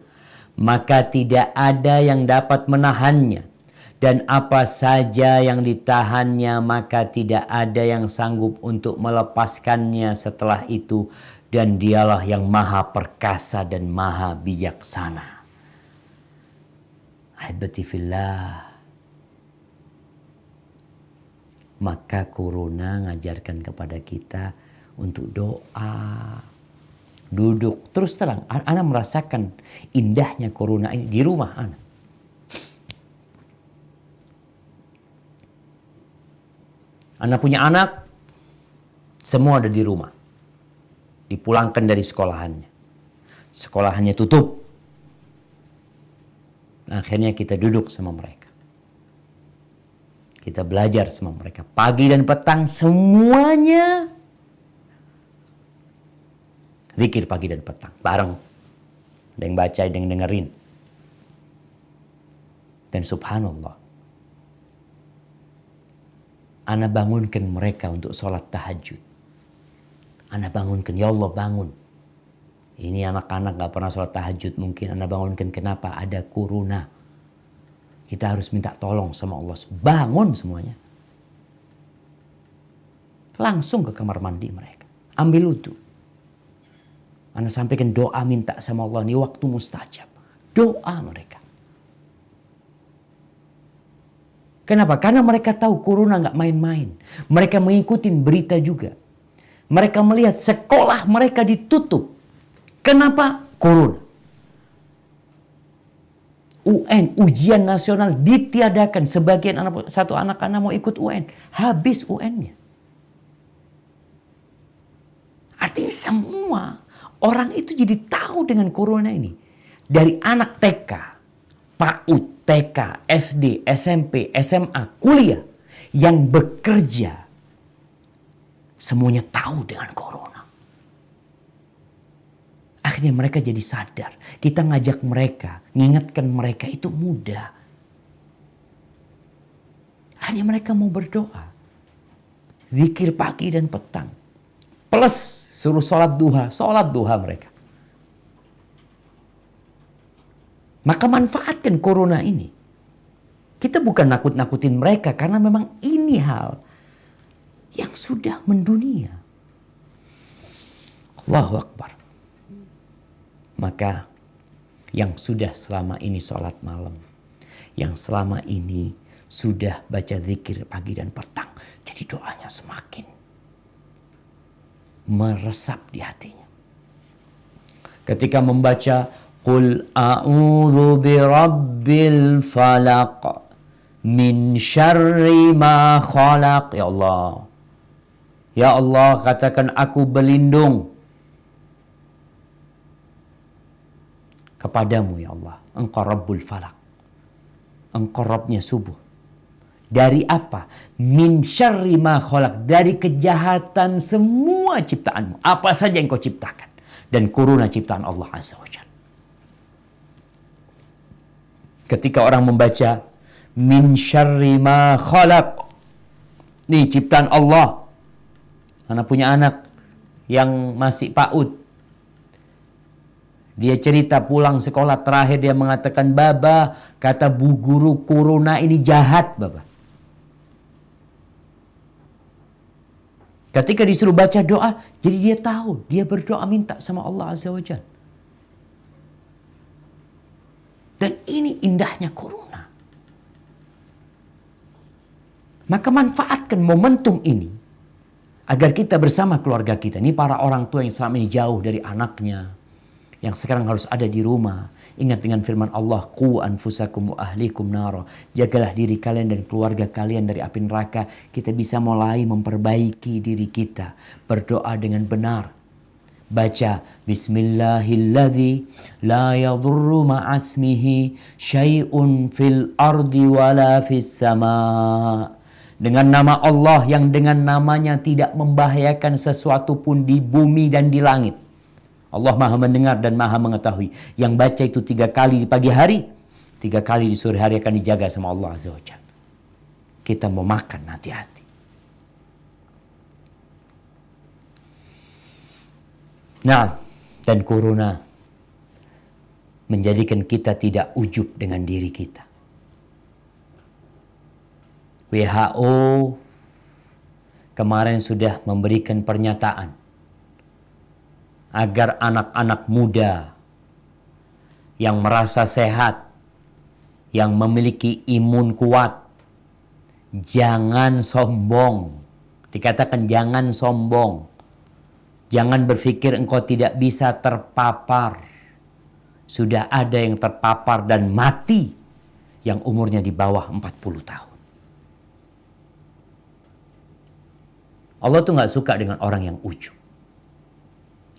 maka tidak ada yang dapat menahannya. Dan apa saja yang ditahannya, maka tidak ada yang sanggup untuk melepaskannya setelah itu. Dan dialah yang maha perkasa dan maha bijaksana. Ahibati fillah. Maka corona ngajarkan kepada kita untuk doa. Duduk. Terus terang, Ana merasakan indahnya corona ini di rumah Ana. Ana punya anak, semua ada di rumah. Dipulangkan dari sekolahannya. Sekolahannya tutup. Akhirnya kita duduk sama mereka. Kita belajar sama mereka. Pagi dan petang semuanya zikir pagi dan petang. Bareng. Ada yang baca, ada yang dengerin. Dan subhanallah. Ana bangunkan mereka untuk sholat tahajud. Ana bangunkan, ya Allah bangun. Ini anak-anak gak pernah sholat tahajud. Mungkin Ana bangunkan, kenapa? Ada corona. Kita harus minta tolong sama Allah. Bangun semuanya. Langsung ke kamar mandi mereka. Ambil wudu. Ana sampaikan doa minta sama Allah. Ini waktu mustajab. Doa mereka. Kenapa? Karena mereka tahu corona gak main-main. Mereka mengikuti berita juga. Mereka melihat sekolah mereka ditutup. Kenapa? Corona. UN, ujian nasional ditiadakan. Sebagian satu anak-anak mau ikut UN. Habis UN-nya. Artinya semua orang itu jadi tahu dengan corona ini. Dari anak TK, PAUD, TK, SD, SMP, SMA, kuliah. Yang bekerja. Semuanya tahu dengan corona. Akhirnya mereka jadi sadar. Kita ngajak mereka, ngingatkan mereka itu mudah. Akhirnya mereka mau berdoa. Zikir pagi dan petang. Plus suruh sholat duha mereka. Maka manfaatkan corona ini. Kita bukan nakut-nakutin mereka karena memang ini hal yang sudah mendunia. Allahu Akbar. Maka yang sudah selama ini sholat malam, yang selama ini sudah baca zikir pagi dan petang, jadi doanya semakin meresap di hatinya. Ketika membaca Qul a'udzu birabbil falaq min syarri ma khalaq. Ya Allah. Ya Allah, katakan aku berlindung kepadamu ya Allah. Engkau Rabbul Falak. Engkau Rabbnya subuh. Dari apa? Min syarri ma khalaq. Dari kejahatan semua ciptaanmu. Apa saja yang kau ciptakan. Dan corona ciptaan Allah Azza wa Jalla. Ketika orang membaca min syarri ma khalaq. Ini ciptaan Allah. Anak punya anak yang masih PAUD. Dia cerita pulang sekolah terakhir dia mengatakan, Baba, kata bu guru corona ini jahat, Baba. Ketika disuruh baca doa, jadi dia tahu. Dia berdoa minta sama Allah Azza wa Jalla. Dan ini indahnya corona. Maka manfaatkan momentum ini. Agar kita bersama keluarga kita. Ini para orang tua yang selama ini jauh dari anaknya. Yang sekarang harus ada di rumah. Ingat dengan firman Allah. Qu anfusakum wa ahlikum nara. Jagalah diri kalian dan keluarga kalian dari api neraka. Kita bisa mulai memperbaiki diri kita. Berdoa dengan benar. Baca. Bismillahilladzi la yadurru ma'asmihi syai'un fil ardi wala fis sama. Dengan nama Allah yang dengan namanya tidak membahayakan sesuatu pun di bumi dan di langit. Allah maha mendengar dan maha mengetahui. Yang baca itu 3 kali di pagi hari, 3 kali di sore hari akan dijaga sama Allah Azza wa Jalla. Kita mau makan, hati-hati. Nah, dan corona menjadikan kita tidak ujub dengan diri kita. WHO kemarin sudah memberikan pernyataan agar anak-anak muda yang merasa sehat, yang memiliki imun kuat, Jangan sombong. Dikatakan jangan sombong. Jangan berpikir engkau tidak bisa terpapar. Sudah ada yang terpapar dan mati yang umurnya di bawah 40 tahun. Allah tuh gak suka dengan orang yang ujub.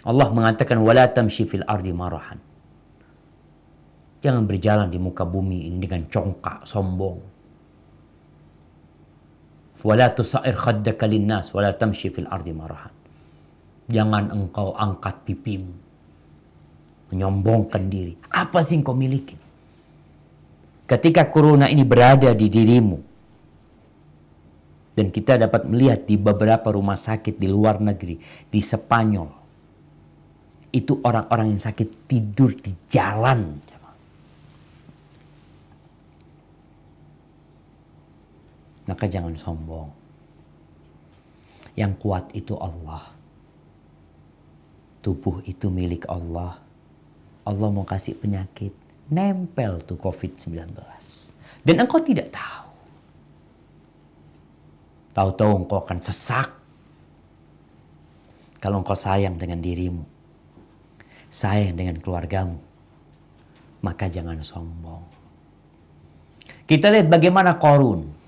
Allah mengatakan wala tamshi fil ardi marahan. Jangan berjalan di muka bumi ini dengan congkak, sombong. Wala tusair khaddaka linnas wala tamshi fil ardi marahan. Jangan engkau angkat pipimu, menyombongkan diri. Apa sih engkau miliki? Ketika corona ini berada di dirimu, dan kita dapat melihat di beberapa rumah sakit di luar negeri, di Spanyol, itu orang-orang yang sakit tidur di jalan. Maka jangan sombong. Yang kuat itu Allah. Tubuh itu milik Allah. Allah mau kasih penyakit, nempel tuh COVID-19. Dan engkau tidak tahu. Tahu-tahu engkau akan sesak. Kalau engkau sayang dengan dirimu, sayang dengan keluargamu, maka jangan sombong. Kita lihat bagaimana Qarun.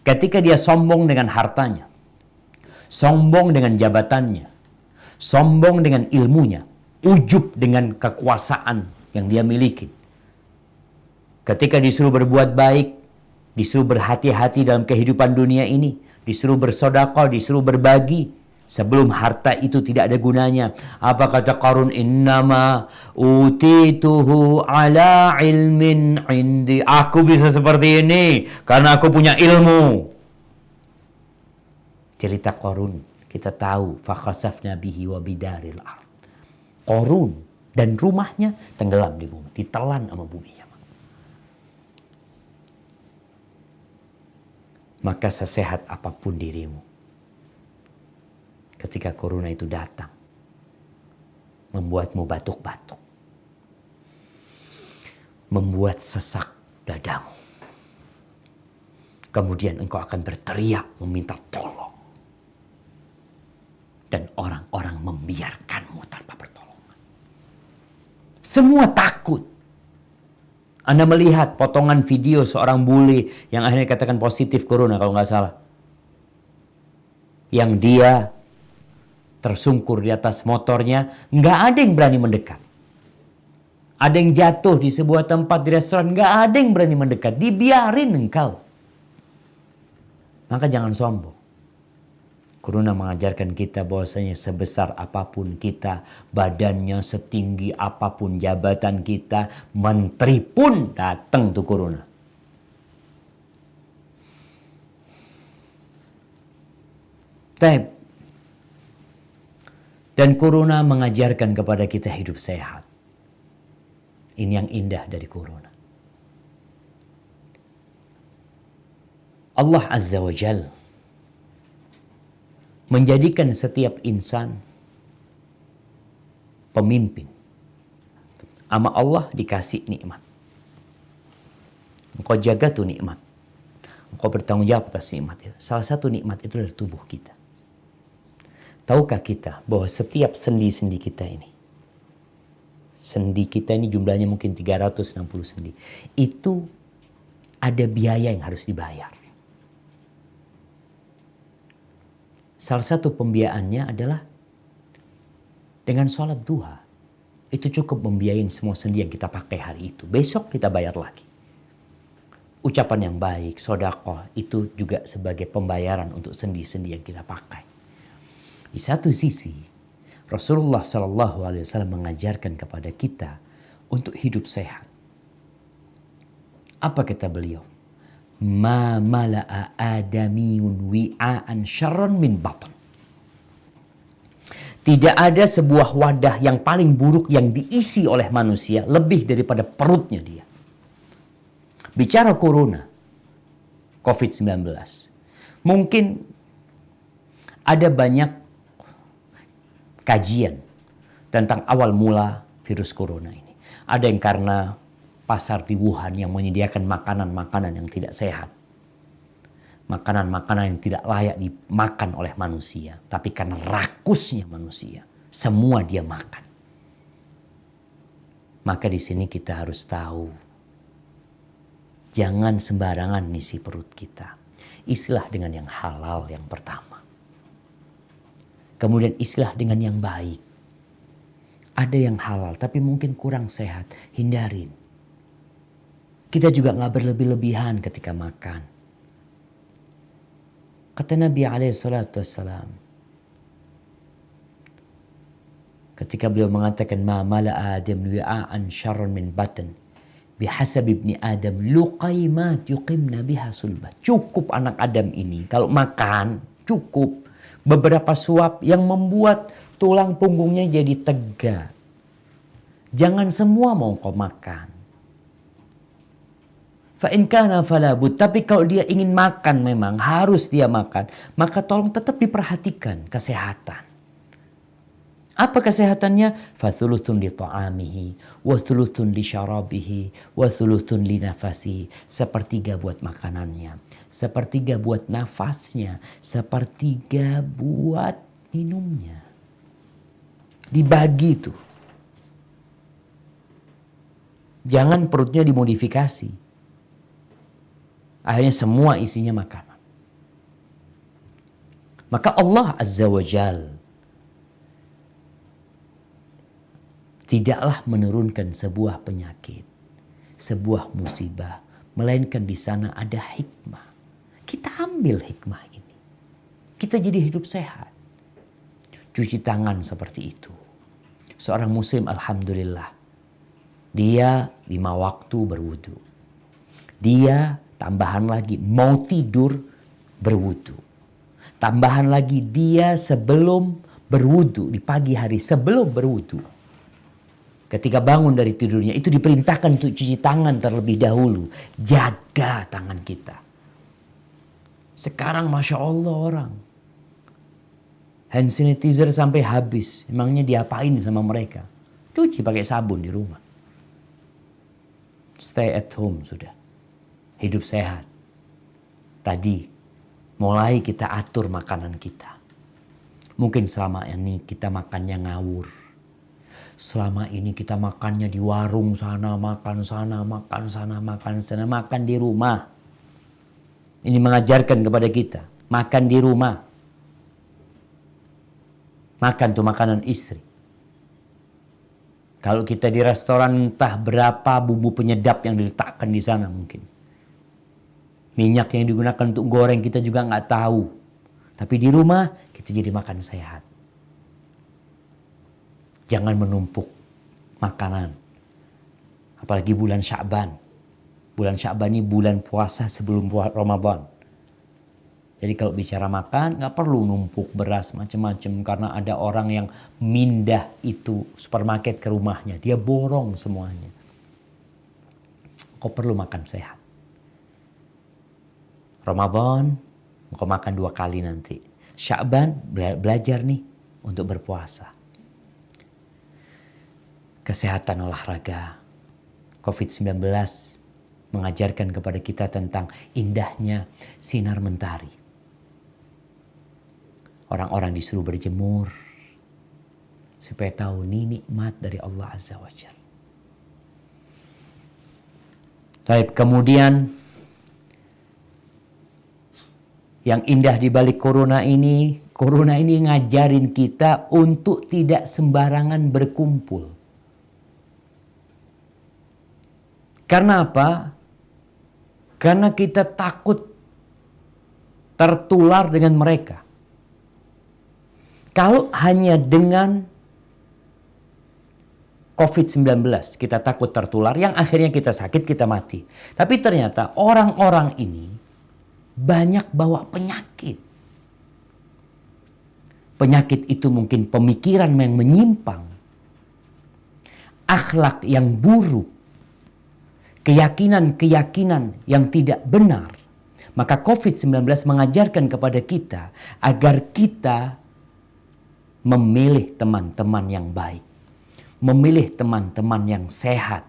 Ketika dia sombong dengan hartanya, sombong dengan jabatannya, sombong dengan ilmunya, ujub dengan kekuasaan yang dia miliki. Ketika disuruh berbuat baik, disuruh berhati-hati dalam kehidupan dunia ini, disuruh bersedekah, disuruh berbagi, sebelum harta itu tidak ada gunanya. Apa kata Qarun? Innama utituhu ala ilmin indi. Aku bisa seperti ini karena aku punya ilmu. Cerita Qarun kita tahu, fakhasafna bihi wa bidaril ard. Qarun dan rumahnya tenggelam di bumi, ditelan sama bumi. Maka sesehat apapun dirimu, ketika corona itu datang, membuatmu batuk-batuk, membuat sesak dadamu, kemudian engkau akan berteriak meminta tolong, dan orang-orang membiarkanmu tanpa pertolongan. Semua takut. Anda melihat potongan video seorang bule yang akhirnya katakan positif corona kalau nggak salah. Yang dia tersungkur di atas motornya, nggak ada yang berani mendekat. Ada yang jatuh di sebuah tempat di restoran, nggak ada yang berani mendekat. Dibiarin engkau. Maka jangan sombong. Corona mengajarkan kita bahwasanya sebesar apapun kita, badannya setinggi apapun jabatan kita, menteri pun datang tuh corona. Dan corona mengajarkan kepada kita hidup sehat. Ini yang indah dari corona. Allah Azza wa Jalla menjadikan setiap insan pemimpin. Sama Allah dikasih nikmat. Engkau jaga tuh nikmat. Engkau bertanggung jawab atas nikmat itu. Salah satu nikmat itu adalah tubuh kita. Tahukah kita bahwa setiap sendi-sendi kita ini, sendi kita ini jumlahnya mungkin 360 sendi, itu ada biaya yang harus dibayar. Salah satu pembiayaannya adalah dengan sholat duha. Itu cukup membiayain semua sendi yang kita pakai hari itu. Besok kita bayar lagi. Ucapan yang baik, sedekah, itu juga sebagai pembayaran untuk sendi-sendi yang kita pakai. Di satu sisi, Rasulullah SAW mengajarkan kepada kita untuk hidup sehat. Apa kata beliau? Ma mala'a adamiyun wi'aan syarran min batan. Tidak ada sebuah wadah yang paling buruk yang diisi oleh manusia lebih daripada perutnya dia. Bicara corona, COVID-19. Mungkin ada banyak kajian tentang awal mula virus corona ini. Ada yang karena pasar di Wuhan yang menyediakan makanan-makanan yang tidak sehat. makanan-makanan yang tidak layak dimakan oleh manusia. Tapi karena rakusnya manusia, semua dia makan. Maka di sini kita harus tahu, jangan sembarangan ngisi perut kita. Isilah dengan yang halal yang pertama. Kemudian isilah dengan yang baik. Ada yang halal tapi mungkin kurang sehat, hindarin. Kita juga gak berlebih-lebihan ketika makan. Kata Nabi SAW, ketika beliau mengatakan, ma mala Adam wi'a'an syarran min batan bihasab ibni Adam luqaimat yuqimna biha sulbah. Cukup anak Adam ini kalau makan, cukup beberapa suap yang membuat tulang punggungnya jadi tegak. Jangan semua mau kau makan. Fa in kana fala bud. Tapi kalau dia ingin makan, memang harus dia makan, maka tolong tetap diperhatikan kesehatan. Apa kesehatannya? Fa thuluthun li ta'amihi wa thuluthun li syarabihi wa thuluthun li nafasihi. Sepertiga buat makanannya, sepertiga buat nafasnya, sepertiga buat minumnya. Dibagi tuh. Jangan perutnya dimodifikasi. Akhirnya semua isinya makanan. Maka Allah Azza wa Jal tidaklah menurunkan sebuah penyakit, sebuah musibah, melainkan di sana ada hikmah. Kita ambil hikmah ini. Kita jadi hidup sehat. Cuci tangan seperti itu. Seorang muslim alhamdulillah, dia 5 waktu berwudu. Dia tambahan lagi mau tidur berwudu. Tambahan lagi dia sebelum berwudu di pagi hari, sebelum berwudu, ketika bangun dari tidurnya itu diperintahkan untuk cuci tangan terlebih dahulu. Jaga tangan kita. Sekarang Masya Allah orang hand sanitizer sampai habis. Emangnya diapain sama mereka? Cuci pakai sabun di rumah. Stay at home sudah. Hidup sehat. Tadi mulai kita atur makanan kita. Mungkin selama ini kita makannya ngawur. Selama ini kita makannya di warung sana, makan sana, makan sana, makan sana, makan di rumah. Ini mengajarkan kepada kita, makan di rumah. Makan tuh makanan istri. Kalau kita di restoran, entah berapa bumbu penyedap yang diletakkan di sana mungkin. Minyak yang digunakan untuk goreng kita juga nggak tahu. Tapi di rumah kita jadi makan sehat. Jangan menumpuk makanan. Apalagi bulan Sya'ban. Bulan Sya'ban ini bulan puasa sebelum Ramadan. Jadi kalau bicara makan nggak perlu numpuk beras macam-macam. Karena ada orang yang mindah itu supermarket ke rumahnya. Dia borong semuanya. Kau perlu makan sehat. Ramadan, kau makan 2 kali nanti. Sya'ban, belajar nih untuk berpuasa. Kesehatan olahraga. COVID-19 mengajarkan kepada kita tentang indahnya sinar mentari. Orang-orang disuruh berjemur supaya tahu ini nikmat dari Allah Azza wa Jalla. Baik, kemudian yang indah di balik corona ini ngajarin kita untuk tidak sembarangan berkumpul. Karena apa? Karena kita takut tertular dengan mereka. Kalau hanya dengan COVID-19 kita takut tertular, yang akhirnya kita sakit, kita mati. Tapi ternyata orang-orang ini banyak bawa penyakit. Penyakit itu mungkin pemikiran yang menyimpang, akhlak yang buruk, keyakinan-keyakinan yang tidak benar. Maka COVID-19 mengajarkan kepada kita agar kita memilih teman-teman yang baik, memilih teman-teman yang sehat.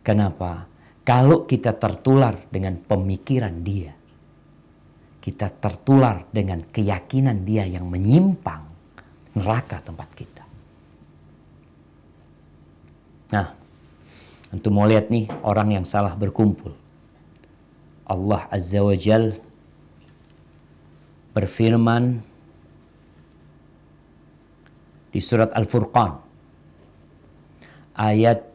Kenapa? Kalau kita tertular dengan pemikiran dia, kita tertular dengan keyakinan dia yang menyimpang, neraka tempat kita. Nah, untuk mau lihat nih orang yang salah berkumpul. Allah Azza wa Jal berfirman di surat Al-Furqan ayat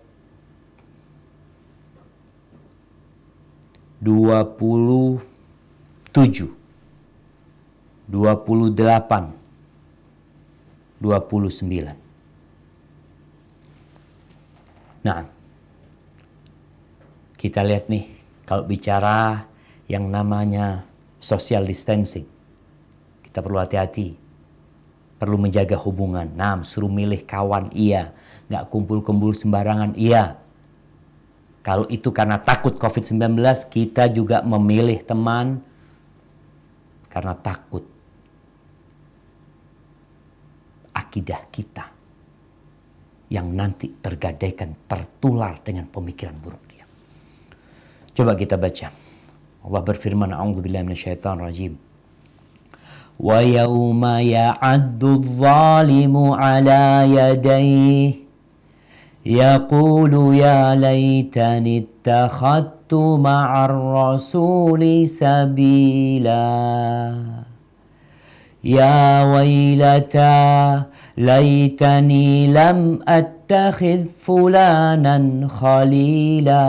27, 28, 29. Nah, kita lihat nih, kalau bicara yang namanya social distancing, kita perlu hati-hati, perlu menjaga hubungan. Nah, suruh milih kawan, iya. Nggak kumpul-kumpul sembarangan, iya. Kalau itu karena takut COVID-19, kita juga memilih teman karena takut akidah kita yang nanti tergadaikan, tertular dengan pemikiran buruk dia. Coba kita baca. Allah berfirman, a'udzubillahi minasyaitonir rajim. Wa yauma ya'addu adh-dhalimu 'ala yadayhi yaqulu ya laitani ittakhadtu ma'ar rasuli sabila. Ya wailata laitani lam attakhidh fulanan khalila.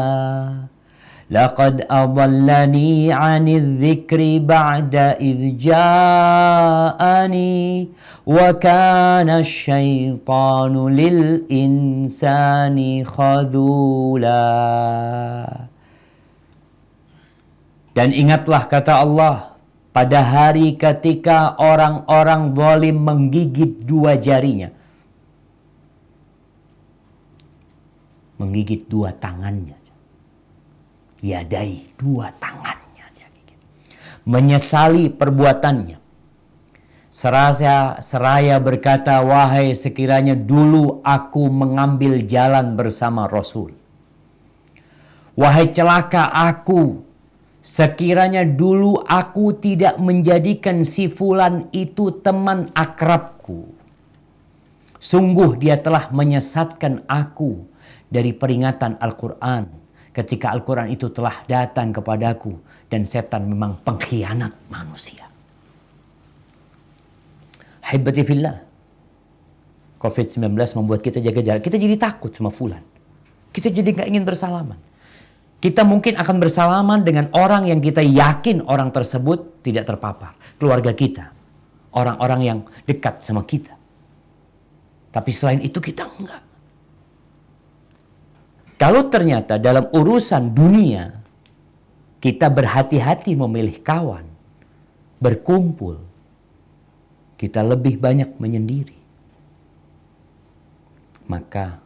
Laqad adallani 'anil dzikri ba'da idh ja'ani wa kana asy-syaitanu lil insani khadhula. Dan ingatlah kata Allah, pada hari ketika orang-orang zalim menggigit dua jarinya, menggigit dua tangannya, yadai, dua tangannya, menyesali perbuatannya, seraya berkata, wahai sekiranya dulu aku mengambil jalan bersama Rasul, wahai celaka aku, sekiranya dulu aku tidak menjadikan si fulan itu teman akrabku. Sungguh dia telah menyesatkan aku dari peringatan Al-Quran ketika Al-Quran itu telah datang kepadaku, dan setan memang pengkhianat manusia. Haibati fillah, COVID-19 membuat kita jaga jarak. Kita jadi takut sama fulan. Kita jadi gak ingin bersalaman. Kita mungkin akan bersalaman dengan orang yang kita yakin orang tersebut tidak terpapar. Keluarga kita. Orang-orang yang dekat sama kita. Tapi selain itu kita enggak. Kalau ternyata dalam urusan dunia kita berhati-hati memilih kawan, berkumpul, kita lebih banyak menyendiri. Maka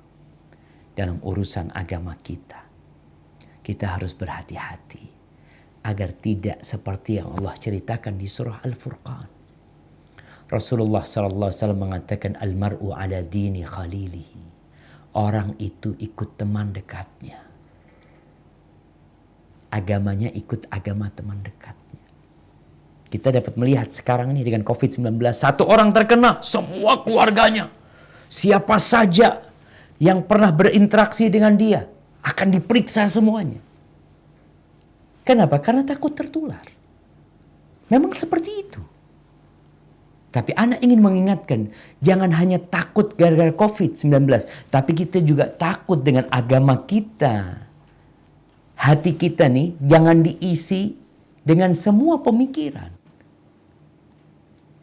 dalam urusan agama kita harus berhati-hati agar tidak seperti yang Allah ceritakan di surah Al-Furqan. Rasulullah SAW mengatakan, al-mar'u ala dini khalilihi. Orang itu ikut teman dekatnya. Agamanya ikut agama teman dekatnya. Kita dapat melihat sekarang ini dengan COVID-19. Satu orang terkena, semua keluarganya. Siapa saja yang pernah berinteraksi dengan dia akan diperiksa semuanya. Kenapa? Karena takut tertular. Memang seperti itu. Tapi anak ingin mengingatkan, jangan hanya takut gara-gara COVID-19, tapi kita juga takut dengan agama kita. Hati kita nih jangan diisi dengan semua pemikiran.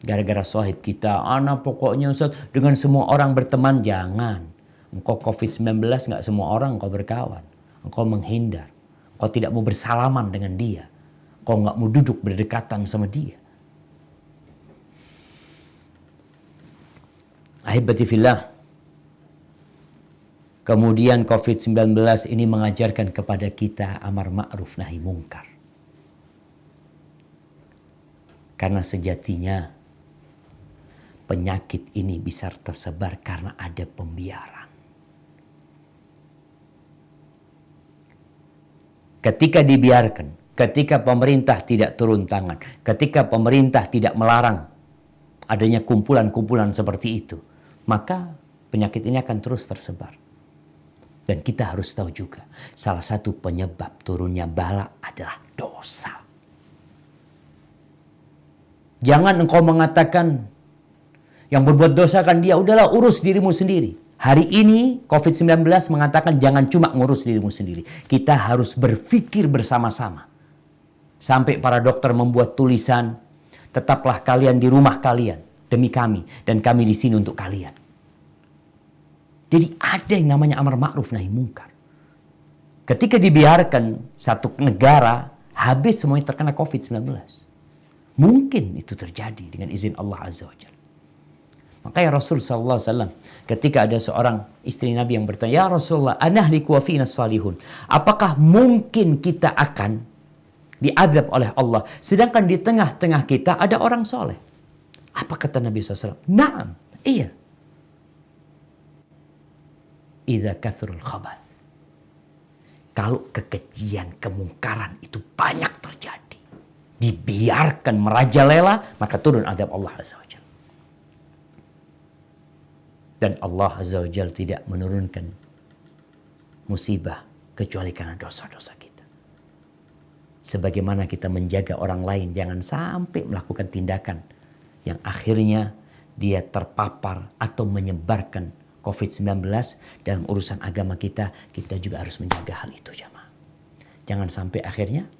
Gara-gara sahib kita, anak pokoknya Ustaz, dengan semua orang berteman, jangan. Engkau COVID-19 gak semua orang engkau berkawan. Engkau menghindar. Engkau tidak mau bersalaman dengan dia. Engkau gak mau duduk berdekatan sama dia. Ahibati fillah. Kemudian COVID-19 ini mengajarkan kepada kita amar ma'ruf nahi mungkar. Karena sejatinya penyakit ini bisa tersebar karena ada pembiaran. Ketika dibiarkan, ketika pemerintah tidak turun tangan, ketika pemerintah tidak melarang adanya kumpulan-kumpulan seperti itu, maka penyakit ini akan terus tersebar. Dan kita harus tahu juga, salah satu penyebab turunnya bala adalah dosa. Jangan engkau mengatakan, yang berbuat dosa kan dia, udahlah urus dirimu sendiri. Hari ini COVID-19 mengatakan jangan cuma ngurus dirimu sendiri. Kita harus berpikir bersama-sama. Sampai para dokter membuat tulisan, tetaplah kalian di rumah kalian demi kami, dan kami di sini untuk kalian. Jadi ada yang namanya amar ma'ruf nahi mungkar. Ketika dibiarkan satu negara habis semuanya terkena COVID-19. Mungkin itu terjadi dengan izin Allah Azza wa Jalla. Makanya Rasul SAW ketika ada seorang istri Nabi yang bertanya, "Ya Rasulullah, anahliku wa fina salihun." Apakah mungkin kita akan diazab oleh Allah sedangkan di tengah-tengah kita ada orang soleh? Apa kata Nabi SAW? Naam, iya. Idza kathrul khabath. Kalau kekejian, kemungkaran itu banyak terjadi, dibiarkan merajalela, maka turun azab Allah Azza wa Jalla. Dan Allah Azza wa Jalla tidak menurunkan musibah kecuali karena dosa-dosa kita. Sebagaimana kita menjaga orang lain jangan sampai melakukan tindakan yang akhirnya dia terpapar atau menyebarkan COVID-19 dalam urusan agama kita, kita juga harus menjaga hal itu, jamaah. Jangan sampai akhirnya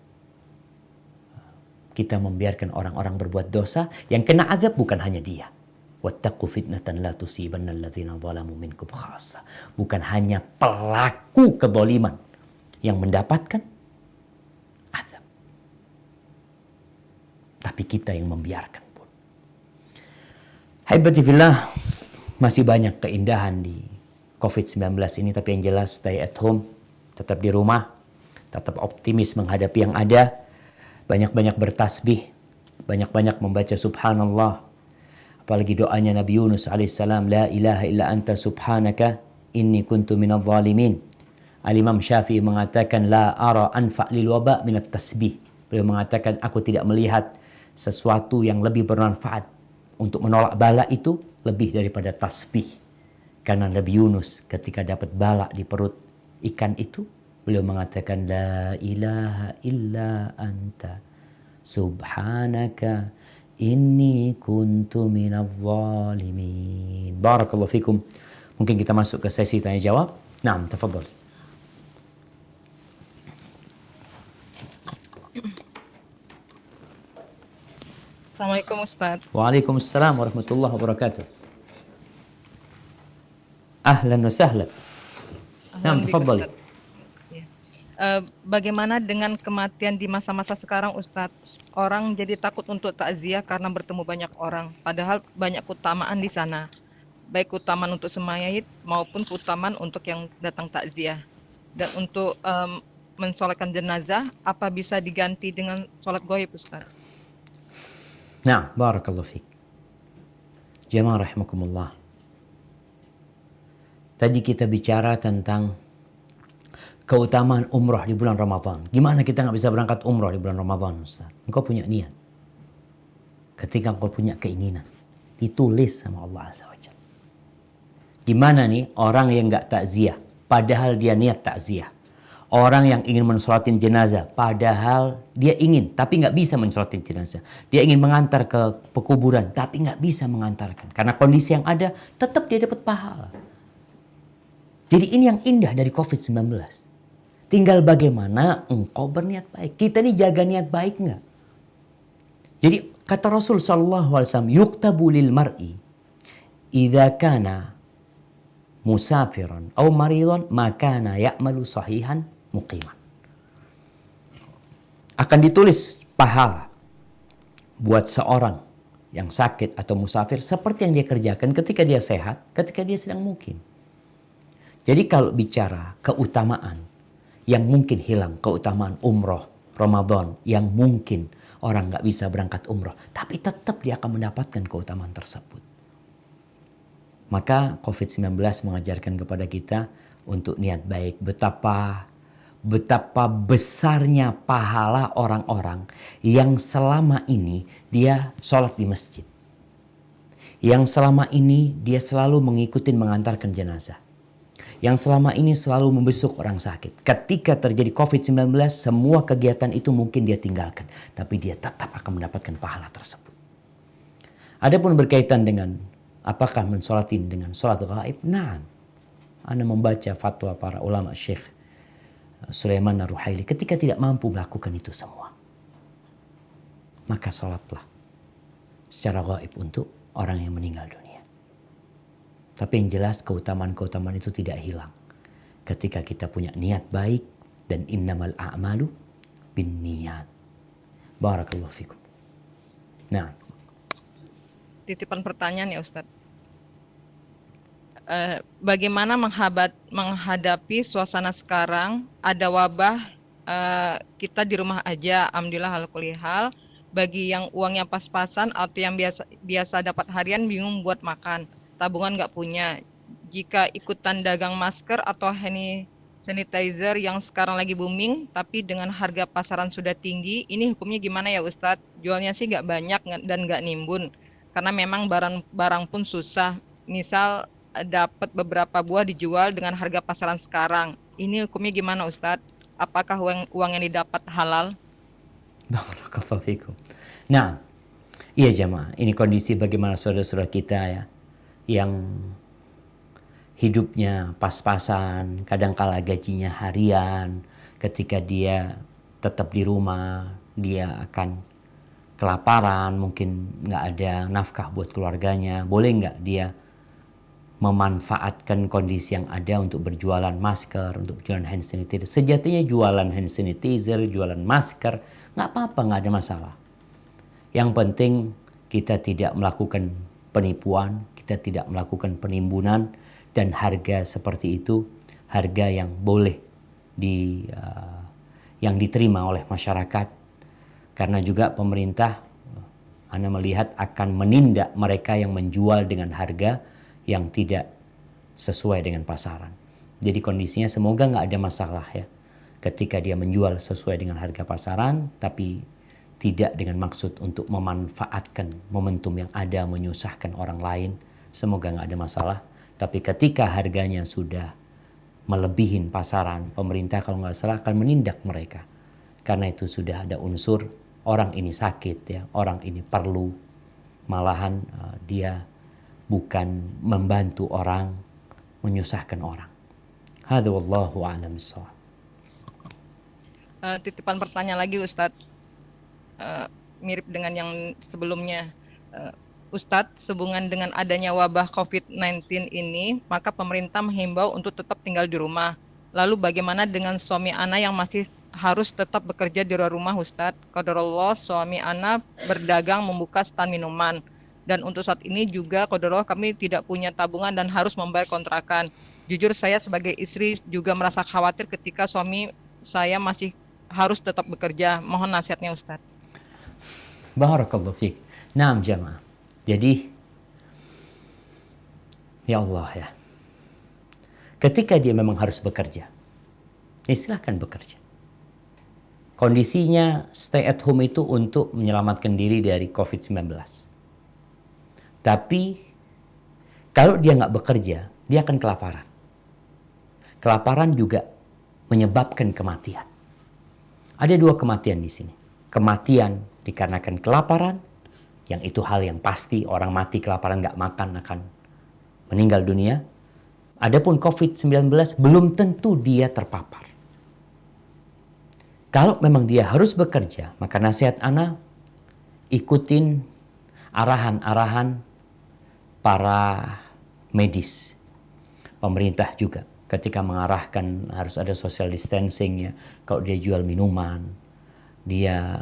kita membiarkan orang-orang berbuat dosa yang kena azab bukan hanya dia. Wattaqu fitnatan la tusibanna alladzina zalamu minkum khassa. Bukan hanya pelaku kezaliman yang mendapatkan azab, tapi kita yang membiarkan pun. Haibati fillah, masih banyak keindahan di COVID-19 ini, tapi yang jelas stay at home, tetap di rumah, tetap optimis menghadapi yang ada, banyak-banyak bertasbih, banyak-banyak membaca subhanallah. Apalagi doanya Nabi Yunus alaihissalam, la ilaha illa anta subhanaka inni kuntu minadh dhalimin. Al-Imam Syafi'i mengatakan, la ara anfa' lil waba minat tasbih. Beliau mengatakan, aku tidak melihat sesuatu yang lebih bermanfaat untuk menolak bala itu lebih daripada tasbih. Karena Nabi Yunus ketika dapat bala di perut ikan itu, beliau mengatakan, la ilaha illa anta subhanaka inni kuntu minadh dhalimin. Barakallahu fikum. Mungkin kita masuk ke sesi tanya jawab. Naam, tafadhal. Assalamualaikum Ustaz. Waalaikumsalam warahmatullahi wabarakatuh. Ahlan wa sahlan. Naam, tafadhal. Bagaimana dengan kematian di masa-masa sekarang Ustaz? Orang jadi takut untuk takziah karena bertemu banyak orang, padahal banyak keutamaan di sana. Baik keutamaan untuk semayit maupun keutamaan untuk yang datang takziah. Dan untuk mensolatkan jenazah, apa bisa diganti dengan sholat ghaib Ustaz? Nah, barakallahu fiik. Jamaah rahimakumullah. Tadi kita bicara tentang keutamaan umrah di bulan Ramadan. Gimana kita nggak bisa berangkat umrah di bulan Ramadan, Ustaz? Engkau punya niat. Ketika engkau punya keinginan, ditulis sama Allah Azza wa Jalla. Gimana nih orang yang nggak takziah, padahal dia niat takziah. Orang yang ingin mensolatin jenazah, padahal dia ingin, tapi nggak bisa mensolatin jenazah. Dia ingin mengantar ke pekuburan, tapi nggak bisa mengantarkan. Karena kondisi yang ada, tetap dia dapat pahala. Jadi ini yang indah dari COVID-19. Tinggal bagaimana engkau berniat baik. Kita nih jaga niat baik nggak? Jadi kata Rasul SAW, yuktabu lil mar'i idza kana musafiran atau maridan makana ya'malu sahihan muqiman. Akan ditulis pahala buat seorang yang sakit atau musafir seperti yang dia kerjakan ketika dia sehat, ketika dia sedang mukim. Jadi kalau bicara keutamaan yang mungkin hilang, keutamaan umroh Ramadan yang mungkin orang nggak bisa berangkat umroh, tapi tetap dia akan mendapatkan keutamaan tersebut. Maka COVID-19 mengajarkan kepada kita untuk niat baik. Betapa betapa besarnya pahala orang-orang yang selama ini dia sholat di masjid. Yang selama ini dia selalu mengikuti mengantarkan jenazah. Yang selama ini selalu membesuk orang sakit. Ketika terjadi COVID-19, semua kegiatan itu mungkin dia tinggalkan. Tapi dia tetap akan mendapatkan pahala tersebut. Adapun berkaitan dengan apakah mensolatin dengan sholat gaib? Nah, Anda membaca fatwa para ulama Syekh Sulaiman Ar-Ruhaili ketika tidak mampu melakukan itu semua. Maka sholatlah secara gaib untuk orang yang meninggal dunia. Tapi yang jelas keutamaan-keutamaan itu tidak hilang. Ketika kita punya niat baik dan innamal a'malu bin niyat. Barakallahu fikum. Nah. Titipan pertanyaan ya Ustadz. Bagaimana menghadapi suasana sekarang, ada wabah, kita di rumah aja, alhamdulillah ala kulli hal. Bagi yang uangnya pas-pasan atau yang biasa dapat harian bingung buat makan, tabungan nggak punya. Jika ikutan dagang masker atau hand sanitizer yang sekarang lagi booming, tapi dengan harga pasaran sudah tinggi, ini hukumnya gimana ya Ustadz? Jualnya sih nggak banyak dan nggak nimbun, karena memang barang pun susah. Misal dapat beberapa buah dijual dengan harga pasaran sekarang. Ini hukumnya gimana Ustadz? Apakah uang yang didapat halal? Barakallahu fikum. Nah, iya jamaah, ini kondisi bagaimana saudara-saudara kita ya, yang hidupnya pas-pasan, kadangkala gajinya harian, ketika dia tetap di rumah, dia akan kelaparan, mungkin nggak ada nafkah buat keluarganya. Boleh nggak dia memanfaatkan kondisi yang ada untuk berjualan masker, untuk berjualan hand sanitizer? Sejatinya jualan hand sanitizer, jualan masker, nggak apa-apa, nggak ada masalah. Yang penting kita tidak melakukan penipuan, kita tidak melakukan penimbunan, dan harga seperti itu harga yang boleh yang diterima oleh masyarakat. Karena juga pemerintah, Anda melihat, akan menindak mereka yang menjual dengan harga yang tidak sesuai dengan pasaran. Jadi kondisinya semoga nggak ada masalah ya. Ketika dia menjual sesuai dengan harga pasaran, tapi tidak dengan maksud untuk memanfaatkan momentum yang ada, menyusahkan orang lain, semoga nggak ada masalah. Tapi ketika harganya sudah melebihin pasaran, pemerintah kalau nggak salah akan menindak mereka. Karena itu sudah ada unsur orang ini sakit ya, orang ini perlu, malahan dia bukan membantu orang, menyusahkan orang. Hadza wallahu a'lam bissawab. Titipan pertanyaan lagi Ustadz, mirip dengan yang sebelumnya. Ustadz, sehubungan dengan adanya wabah COVID-19 ini, maka pemerintah menghimbau untuk tetap tinggal di rumah. Lalu bagaimana dengan suami Ana yang masih harus tetap bekerja di luar rumah Ustadz? Qadarullah, suami Ana berdagang membuka stand minuman. Dan untuk saat ini juga qadarullah kami tidak punya tabungan dan harus membayar kontrakan. Jujur saya sebagai istri juga merasa khawatir ketika suami saya masih harus tetap bekerja. Mohon nasihatnya Ustadz. Barakallahu fiik. Naam jamaah. Jadi ya Allah ya. Ketika dia memang harus bekerja, ya silahkan bekerja. Kondisinya stay at home itu untuk menyelamatkan diri dari COVID-19. Tapi kalau dia nggak bekerja, dia akan kelaparan. Kelaparan juga menyebabkan kematian. Ada dua kematian di sini. Kematian dikarenakan kelaparan, yang itu hal yang pasti, orang mati kelaparan nggak makan akan meninggal dunia. Adapun COVID-19 belum tentu dia terpapar. Kalau memang dia harus bekerja, maka nasihat Ana, ikutin arahan-arahan para medis. Pemerintah juga ketika mengarahkan harus ada social distancing ya. Kalau dia jual minuman, dia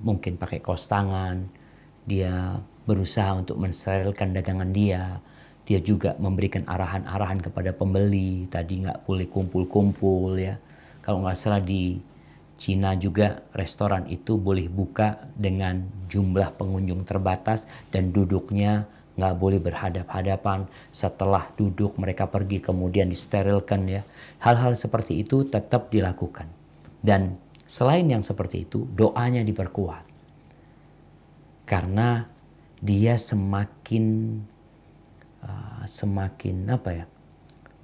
mungkin pakai kaos tangan, dia berusaha untuk mensterilkan dagangan dia. Dia juga memberikan arahan-arahan kepada pembeli, tadi nggak boleh kumpul-kumpul ya. Kalau nggak salah di Cina juga restoran itu boleh buka dengan jumlah pengunjung terbatas dan duduknya nggak boleh berhadap-hadapan. Setelah duduk mereka pergi kemudian disterilkan ya. Hal-hal seperti itu tetap dilakukan. Dan selain yang seperti itu, doanya diperkuat. Karena dia semakin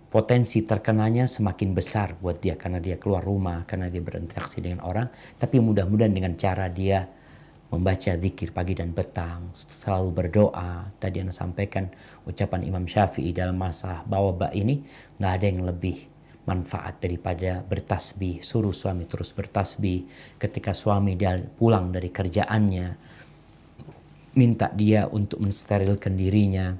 potensi terkenanya semakin besar buat dia karena dia keluar rumah, karena dia berinteraksi dengan orang. Tapi mudah-mudahan dengan cara dia membaca zikir pagi dan petang, selalu berdoa. Tadi Anda sampaikan ucapan Imam Syafi'i dalam masalah bawa ini, nggak ada yang lebih manfaat daripada bertasbih. Suruh suami terus bertasbih. Ketika suami dia pulang dari kerjaannya, minta dia untuk mensterilkan dirinya,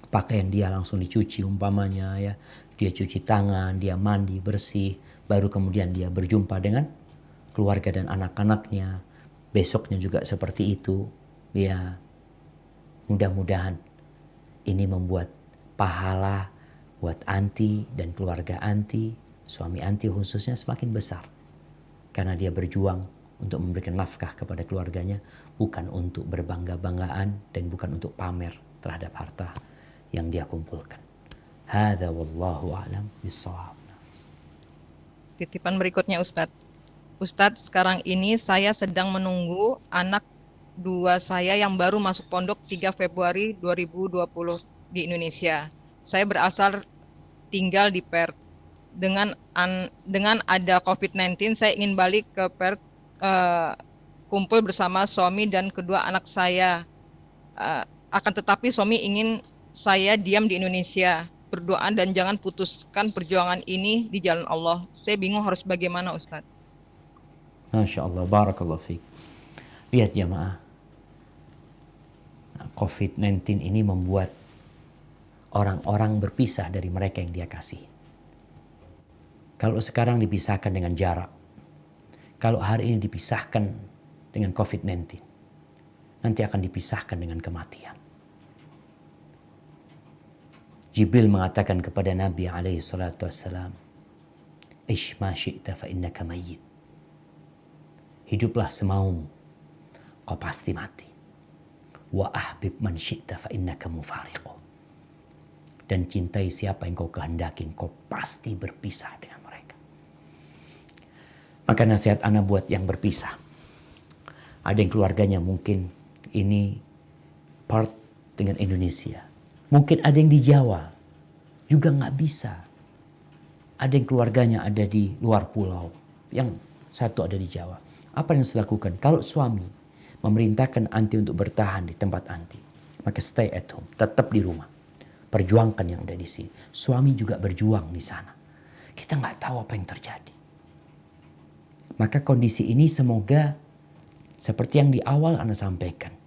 pakaian dia langsung dicuci umpamanya ya, dia cuci tangan, dia mandi bersih, baru kemudian dia berjumpa dengan keluarga dan anak-anaknya. Besoknya juga seperti itu ya. Mudah-mudahan ini membuat pahala buat anti dan keluarga anti, suami anti khususnya semakin besar, karena dia berjuang untuk memberikan nafkah kepada keluarganya, bukan untuk berbangga-banggaan dan bukan untuk pamer terhadap harta yang dia kumpulkan. Hadza wallahu a'lam bissawab. Titipan berikutnya Ustadz. Ustadz, sekarang ini saya sedang menunggu anak 2 saya yang baru masuk pondok 3 Februari 2020 di Indonesia. Saya berasal tinggal di Perth. Dengan ada COVID-19, saya ingin balik ke Perth, kumpul bersama suami dan kedua anak saya. Akan tetapi suami ingin saya diam di Indonesia, berdoa dan jangan putuskan perjuangan ini di jalan Allah. Saya bingung harus bagaimana, Ustadz. Masya Allah, barakallahu fiik. Lihat jamaah, COVID-19 ini membuat orang-orang berpisah dari mereka yang dia kasih. Kalau sekarang dipisahkan dengan jarak, kalau hari ini dipisahkan dengan COVID-19, nanti akan dipisahkan dengan kematian. Jibril mengatakan kepada Nabi alaihi salatu wassalam, "Ish ma syi'ta fa innaka mayyit." Hiduplah semaumu, kau pasti mati. Wa ahbib man syi'ta fa innaka mufariqu. Dan cintai siapa yang kau kehendaki, kau pasti berpisah dengan mereka. Maka nasihat ana buat yang berpisah. Ada yang keluarganya mungkin ini part dengan Indonesia. Mungkin ada yang di Jawa, juga nggak bisa. Ada yang keluarganya ada di luar pulau, yang satu ada di Jawa. Apa yang harus dilakukan? Kalau suami memerintahkan anti untuk bertahan di tempat anti, maka stay at home, tetap di rumah. Perjuangkan yang ada di sini. Suami juga berjuang di sana. Kita nggak tahu apa yang terjadi. Maka kondisi ini semoga seperti yang di awal Anda sampaikan.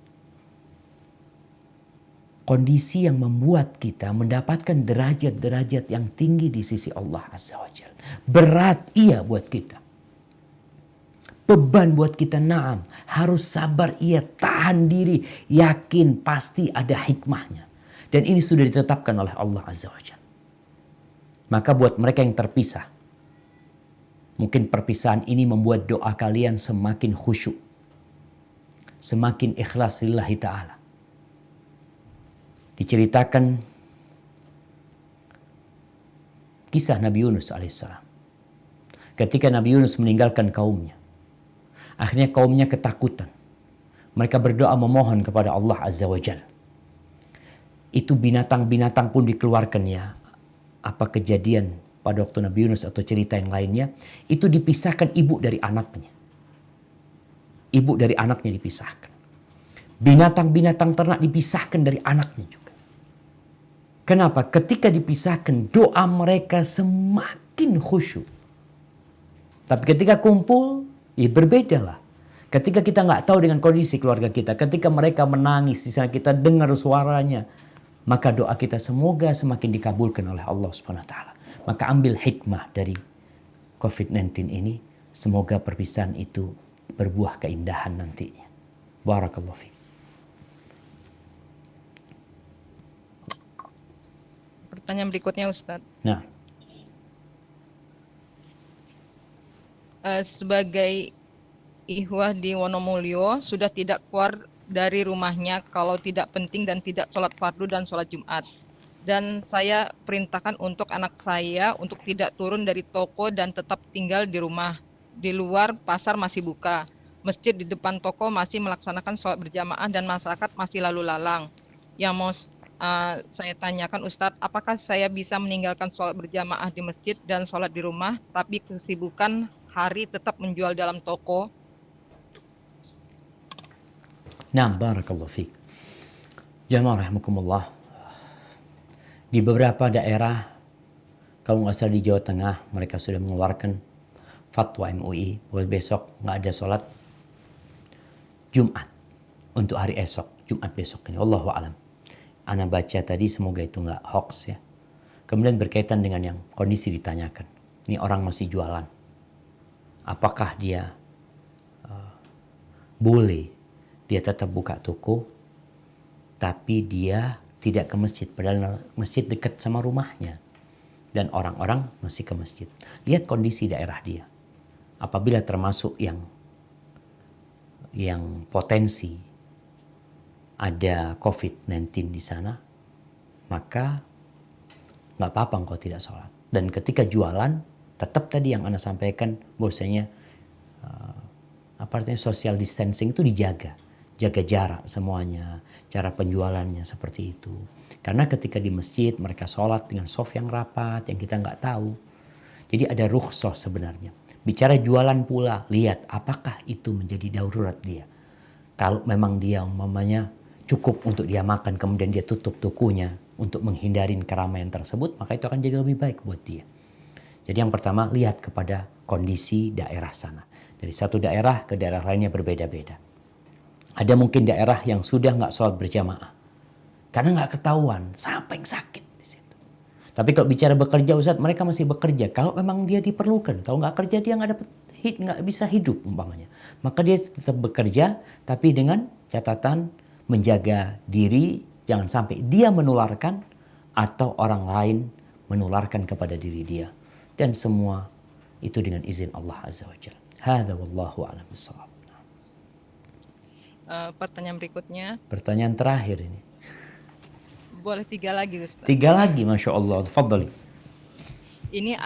Kondisi yang membuat kita mendapatkan derajat-derajat yang tinggi di sisi Allah Azza wa Jalla. Berat iya buat kita. Beban buat kita, naam. Harus sabar, iya, tahan diri. Yakin pasti ada hikmahnya. Dan ini sudah ditetapkan oleh Allah Azza wa Jalla. Maka buat mereka yang terpisah, mungkin perpisahan ini membuat doa kalian semakin khusyuk. Semakin ikhlas lillahi ta'ala. Diceritakan kisah Nabi Yunus alaihissalam. Ketika Nabi Yunus meninggalkan kaumnya, akhirnya kaumnya ketakutan. Mereka berdoa memohon kepada Allah Azza wa Jalla. Itu binatang-binatang pun dikeluarkan ya. Apa kejadian pada waktu Nabi Yunus atau cerita yang lainnya. Itu dipisahkan ibu dari anaknya. Ibu dari anaknya dipisahkan. Binatang-binatang ternak dipisahkan dari anaknya juga. Kenapa? Ketika dipisahkan doa mereka semakin khusyuk. Tapi ketika kumpul, ya berbeda lah. Ketika kita nggak tahu dengan kondisi keluarga kita, ketika mereka menangis di sana kita dengar suaranya, maka doa kita semoga semakin dikabulkan oleh Allah Subhanahu wa taala. Maka ambil hikmah dari COVID-19 ini, semoga perpisahan itu berbuah keindahan nantinya. Barakallahu fiik. Pertanyaan berikutnya Ustadz. Nah, Sebagai ihwah di Wonomulyo sudah tidak keluar dari rumahnya kalau tidak penting dan tidak sholat fardu dan sholat Jumat. Dan saya perintahkan untuk anak saya untuk tidak turun dari toko dan tetap tinggal di rumah. Di luar pasar masih buka. Masjid di depan toko masih melaksanakan sholat berjamaah dan masyarakat masih lalu lalang. Yang mau saya tanyakan Ustadz, apakah saya bisa meninggalkan sholat berjamaah di masjid dan sholat di rumah, tapi kesibukan hari tetap menjual dalam toko? Naam, barakallahu fiik. Jamaah rahimakumullah. Di beberapa daerah, kalau nggak salah di Jawa Tengah, mereka sudah mengeluarkan fatwa MUI bahwa besok nggak ada sholat Jumat untuk hari esok, Jumat besok ini. Wallahu a'lam. Ana baca tadi, semoga itu nggak hoax ya. Kemudian berkaitan dengan yang kondisi ditanyakan. Ini orang masih jualan. Apakah dia boleh dia tetap buka toko, tapi dia tidak ke masjid, padahal masjid dekat sama rumahnya. Dan orang-orang masih ke masjid. Lihat kondisi daerah dia. Apabila termasuk yang potensi ada COVID-19 di sana, maka nggak apa-apa engkau tidak sholat. Dan ketika jualan, tetap tadi yang Anda sampaikan, bahwasanya social distancing itu dijaga. Jaga jarak semuanya, cara penjualannya seperti itu. Karena ketika di masjid mereka sholat dengan shaf yang rapat, yang kita nggak tahu. Jadi ada rukhsah sebenarnya. Bicara jualan pula, lihat apakah itu menjadi darurat dia. Kalau memang dia umpamanya cukup untuk dia makan, kemudian dia tutup tokonya untuk menghindari keramaian tersebut, maka itu akan jadi lebih baik buat dia. Jadi yang pertama, lihat kepada kondisi daerah sana. Dari satu daerah ke daerah lainnya berbeda-beda. Ada mungkin daerah yang sudah nggak sholat berjamaah. Karena nggak ketahuan, sampai sakit di situ. Tapi kalau bicara bekerja, Ustaz, mereka masih bekerja. Kalau memang dia diperlukan, kalau nggak kerja dia nggak bisa hidup umpamanya. Maka dia tetap bekerja, tapi dengan catatan menjaga diri, jangan sampai dia menularkan atau orang lain menularkan kepada diri dia. Dan semua itu dengan izin Allah Azza wa Jalla. Hadza wallahu a'lam bishawab. Pertanyaan berikutnya. Pertanyaan terakhir ini. Boleh 3 lagi Ustaz. 3 lagi, Masya Allah. Tafadhali. Ini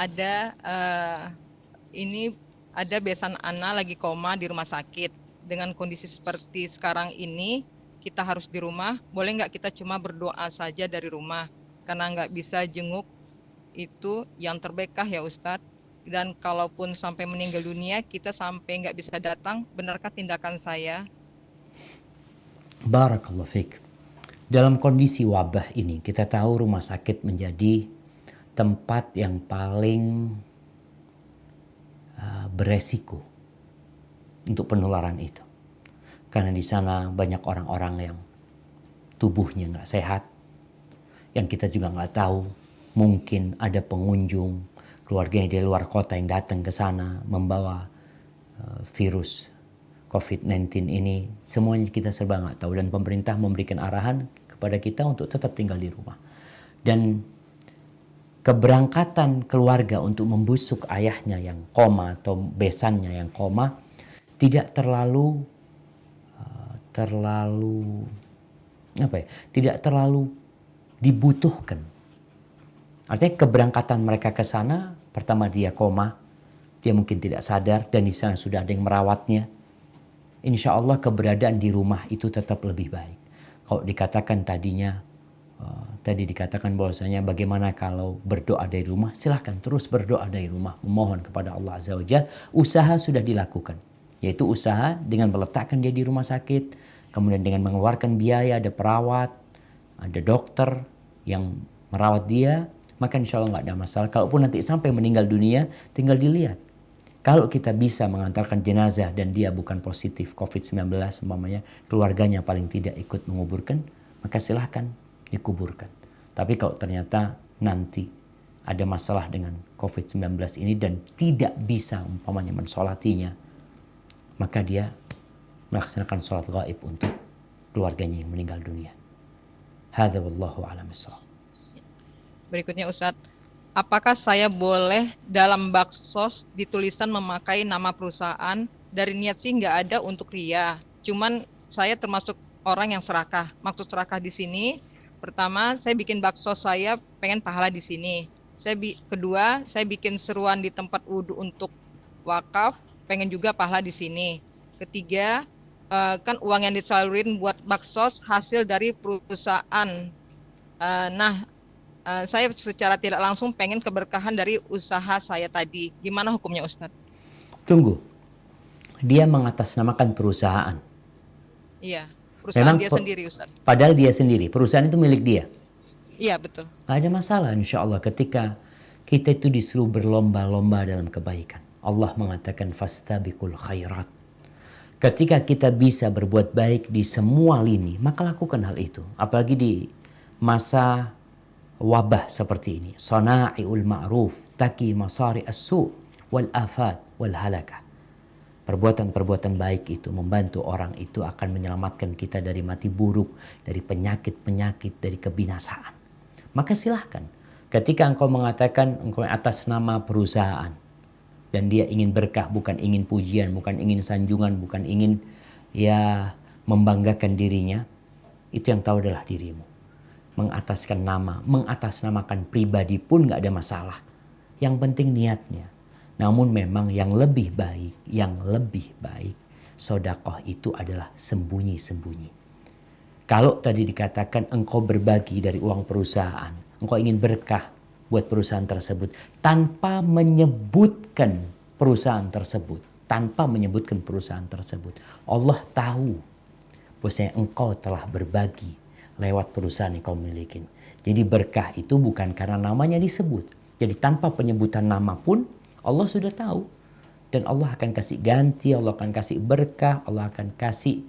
ada besan Ana lagi koma di rumah sakit. Dengan kondisi seperti sekarang ini, kita harus di rumah. Boleh nggak kita cuma berdoa saja dari rumah? Karena nggak bisa jenguk, itu yang terbaik ya Ustadz? Dan kalaupun sampai meninggal dunia, kita sampai nggak bisa datang, benarkah tindakan saya? Barakallahu fiik. Dalam kondisi wabah ini, kita tahu rumah sakit menjadi tempat yang paling beresiko untuk penularan itu. Karena di sana banyak orang-orang yang tubuhnya nggak sehat, yang kita juga nggak tahu, mungkin ada pengunjung keluarganya di luar kota yang datang ke sana membawa virus COVID-19 ini. Semuanya kita serba nggak tahu, dan pemerintah memberikan arahan kepada kita untuk tetap tinggal di rumah. Dan keberangkatan keluarga untuk membusuk ayahnya yang koma atau besannya yang koma tidak terlalu dibutuhkan. Artinya keberangkatan mereka ke sana, pertama dia koma, dia mungkin tidak sadar, dan di sana sudah ada yang merawatnya. Insya Allah keberadaan di rumah itu tetap lebih baik. Kalau dikatakan tadi dikatakan bahwasanya bagaimana kalau berdoa dari rumah, silahkan terus berdoa dari rumah, memohon kepada Allah Azza wa Jalla. Usaha sudah dilakukan, yaitu usaha dengan meletakkan dia di rumah sakit, kemudian dengan mengeluarkan biaya, ada perawat, ada dokter yang merawat dia, maka insya Allah nggak ada masalah. Kalaupun nanti sampai meninggal dunia, tinggal dilihat. Kalau kita bisa mengantarkan jenazah dan dia bukan positif COVID-19, umpamanya keluarganya paling tidak ikut menguburkan, maka silahkan dikuburkan. Tapi kalau ternyata nanti ada masalah dengan COVID-19 ini dan tidak bisa umpamanya mensolatinya, maka dia melaksanakan sholat gaib untuk keluarganya yang meninggal dunia. Hadza wallahu a'lam bishawab. Berikutnya Ustadz, apakah saya boleh dalam baksos ditulisan memakai nama perusahaan? Dari niat sih nggak ada untuk ria. Cuman saya termasuk orang yang serakah. Maksud serakah di sini, pertama saya bikin bakso, saya pengen pahala di sini. Kedua, saya bikin seruan di tempat wudhu untuk wakaf, pengen juga pahala di sini. Ketiga, kan uang yang disalurin buat bakso hasil dari perusahaan. Saya secara tidak langsung pengen keberkahan dari usaha saya tadi. Gimana hukumnya, Ustadz? Tunggu, dia mengatasnamakan perusahaan. Iya, perusahaan dia sendiri, Ustadz. Padahal dia sendiri, perusahaan itu milik dia. Iya, betul. Gak ada masalah insya Allah ketika kita itu disuruh berlomba-lomba dalam kebaikan. Allah mengatakan fastabiqul khairat. Ketika kita bisa berbuat baik di semua lini, maka lakukan hal itu. Apalagi di masa wabah seperti ini. Sana'iul ma'ruf, taki masari as-su' wal afat wal halakah. Perbuatan-perbuatan baik itu membantu orang itu akan menyelamatkan kita dari mati buruk, dari penyakit-penyakit, dari kebinasaan. Maka silahkan. Ketika engkau mengatakan engkau atas nama perusahaan dan dia ingin berkah, bukan ingin pujian, bukan ingin sanjungan, bukan ingin membanggakan dirinya, itu yang tahu adalah dirimu. Mengataskan nama, mengatasnamakan pribadi pun gak ada masalah. Yang penting niatnya. Namun memang yang lebih baik, sedekah itu adalah sembunyi-sembunyi. Kalau tadi dikatakan engkau berbagi dari uang perusahaan, engkau ingin berkah buat perusahaan tersebut tanpa menyebutkan perusahaan tersebut, Allah tahu bahwasanya engkau telah berbagi lewat perusahaan yang kau miliki. Jadi berkah itu bukan karena namanya disebut. Jadi tanpa penyebutan nama pun Allah sudah tahu. Dan Allah akan kasih ganti, Allah akan kasih berkah, Allah akan kasih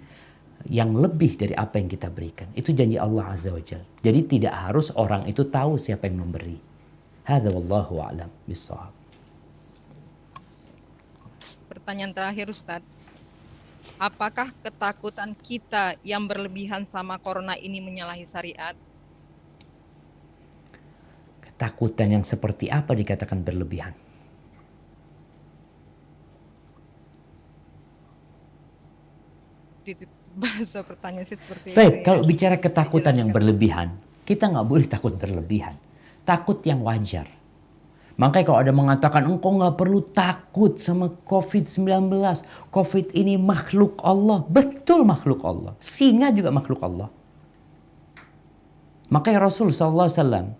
yang lebih dari apa yang kita berikan. Itu janji Allah Azza wa Jalla. Jadi tidak harus orang itu tahu siapa yang memberi. Hadza wallahu a'lam bissawab. Pertanyaan terakhir, Ustadz. Apakah ketakutan kita yang berlebihan sama corona ini menyalahi syariat? Ketakutan yang seperti apa dikatakan berlebihan? Bahasa pertanyaan sih seperti Baik, itu. kalau bicara ketakutan yang Dijelaskan. berlebihan, kita nggak boleh takut berlebihan. Takut yang wajar. Makanya kalau ada mengatakan engkau nggak perlu takut sama COVID-19. COVID ini makhluk Allah. Betul makhluk Allah. Singa juga makhluk Allah. Makanya Rasul SAW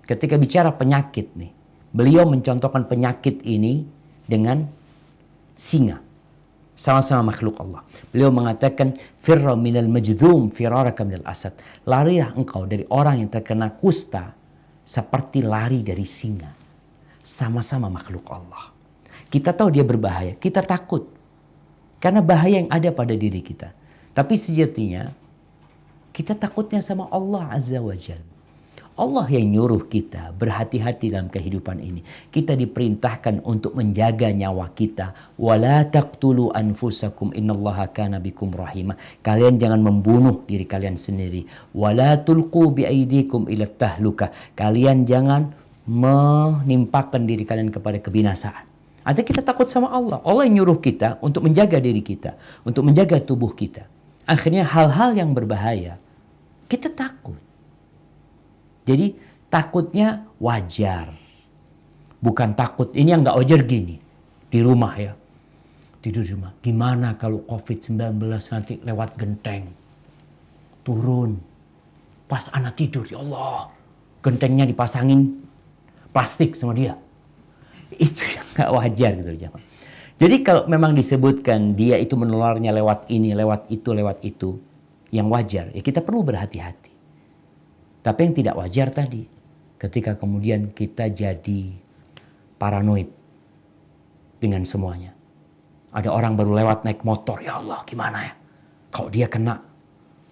ketika bicara penyakit nih, beliau mencontohkan penyakit ini dengan singa. Sama-sama makhluk Allah. Beliau mengatakan firra minal majdhum firaraka minal asad. Larilah engkau dari orang yang terkena kusta seperti lari dari singa. Sama-sama makhluk Allah. Kita tahu dia berbahaya, kita takut. Karena bahaya yang ada pada diri kita. Tapi sejatinya kita takutnya sama Allah Azza wa Jalla. Allah yang nyuruh kita berhati-hati dalam kehidupan ini. Kita diperintahkan untuk menjaga nyawa kita. Wala taqtulu anfusakum innallaha kana bikum rahimah. Kalian jangan membunuh diri kalian sendiri. Wala tulqu biaidikum ila tahlukah. Kalian jangan menimpakan diri kalian kepada kebinasaan. Artinya kita takut sama Allah. Allah yang nyuruh kita untuk menjaga diri kita, untuk menjaga tubuh kita. Akhirnya hal-hal yang berbahaya kita takut. Jadi takutnya wajar. Bukan takut, ini yang gak wajar gini. Di rumah ya. Tidur di rumah. Gimana kalau COVID-19 nanti lewat genteng. Turun. Pas anak tidur, ya Allah. Gentengnya dipasangin plastik sama dia. Itu yang gak wajar gitu. Jadi kalau memang disebutkan dia itu menularnya lewat ini, lewat itu. Yang wajar, ya kita perlu berhati-hati. Tapi yang tidak wajar tadi, ketika kemudian kita jadi paranoid dengan semuanya. Ada orang baru lewat naik motor, ya Allah gimana ya? Kalau dia kena,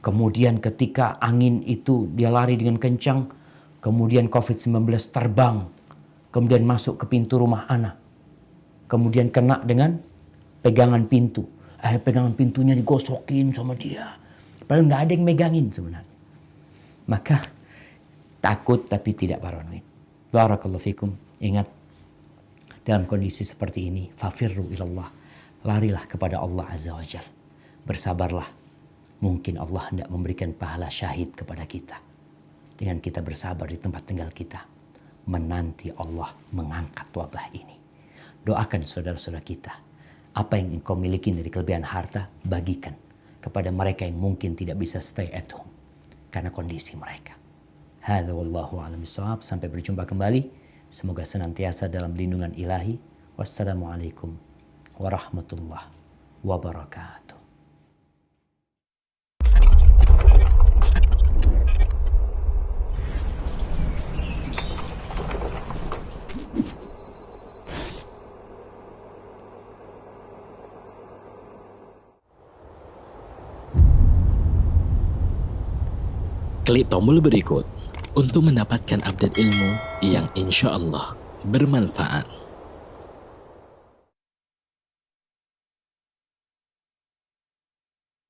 kemudian ketika angin itu dia lari dengan kencang, kemudian COVID-19 terbang, kemudian masuk ke pintu rumah anak. Kemudian kena dengan pegangan pintu. Pegangan pintunya digosokin sama dia. Padahal nggak ada yang megangin sebenarnya. Maka takut tapi tidak paranoid. Barakallahu fikum. Ingat, dalam kondisi seperti ini, fafirru ilallah. Larilah kepada Allah Azza wa Jalla. Bersabarlah. Mungkin Allah hendak memberikan pahala syahid kepada kita. Dengan kita bersabar di tempat tinggal kita, menanti Allah mengangkat wabah ini. Doakan saudara-saudara kita, apa yang engkau miliki dari kelebihan harta, bagikan kepada mereka yang mungkin tidak bisa stay at home karena kondisi mereka. Hadza wallahu a'lam bishawab. Sampai berjumpa kembali. Semoga senantiasa dalam lindungan ilahi. Wassalamualaikum warahmatullahi wabarakatuh. Klik tombol berikut untuk mendapatkan update ilmu yang insya Allah bermanfaat.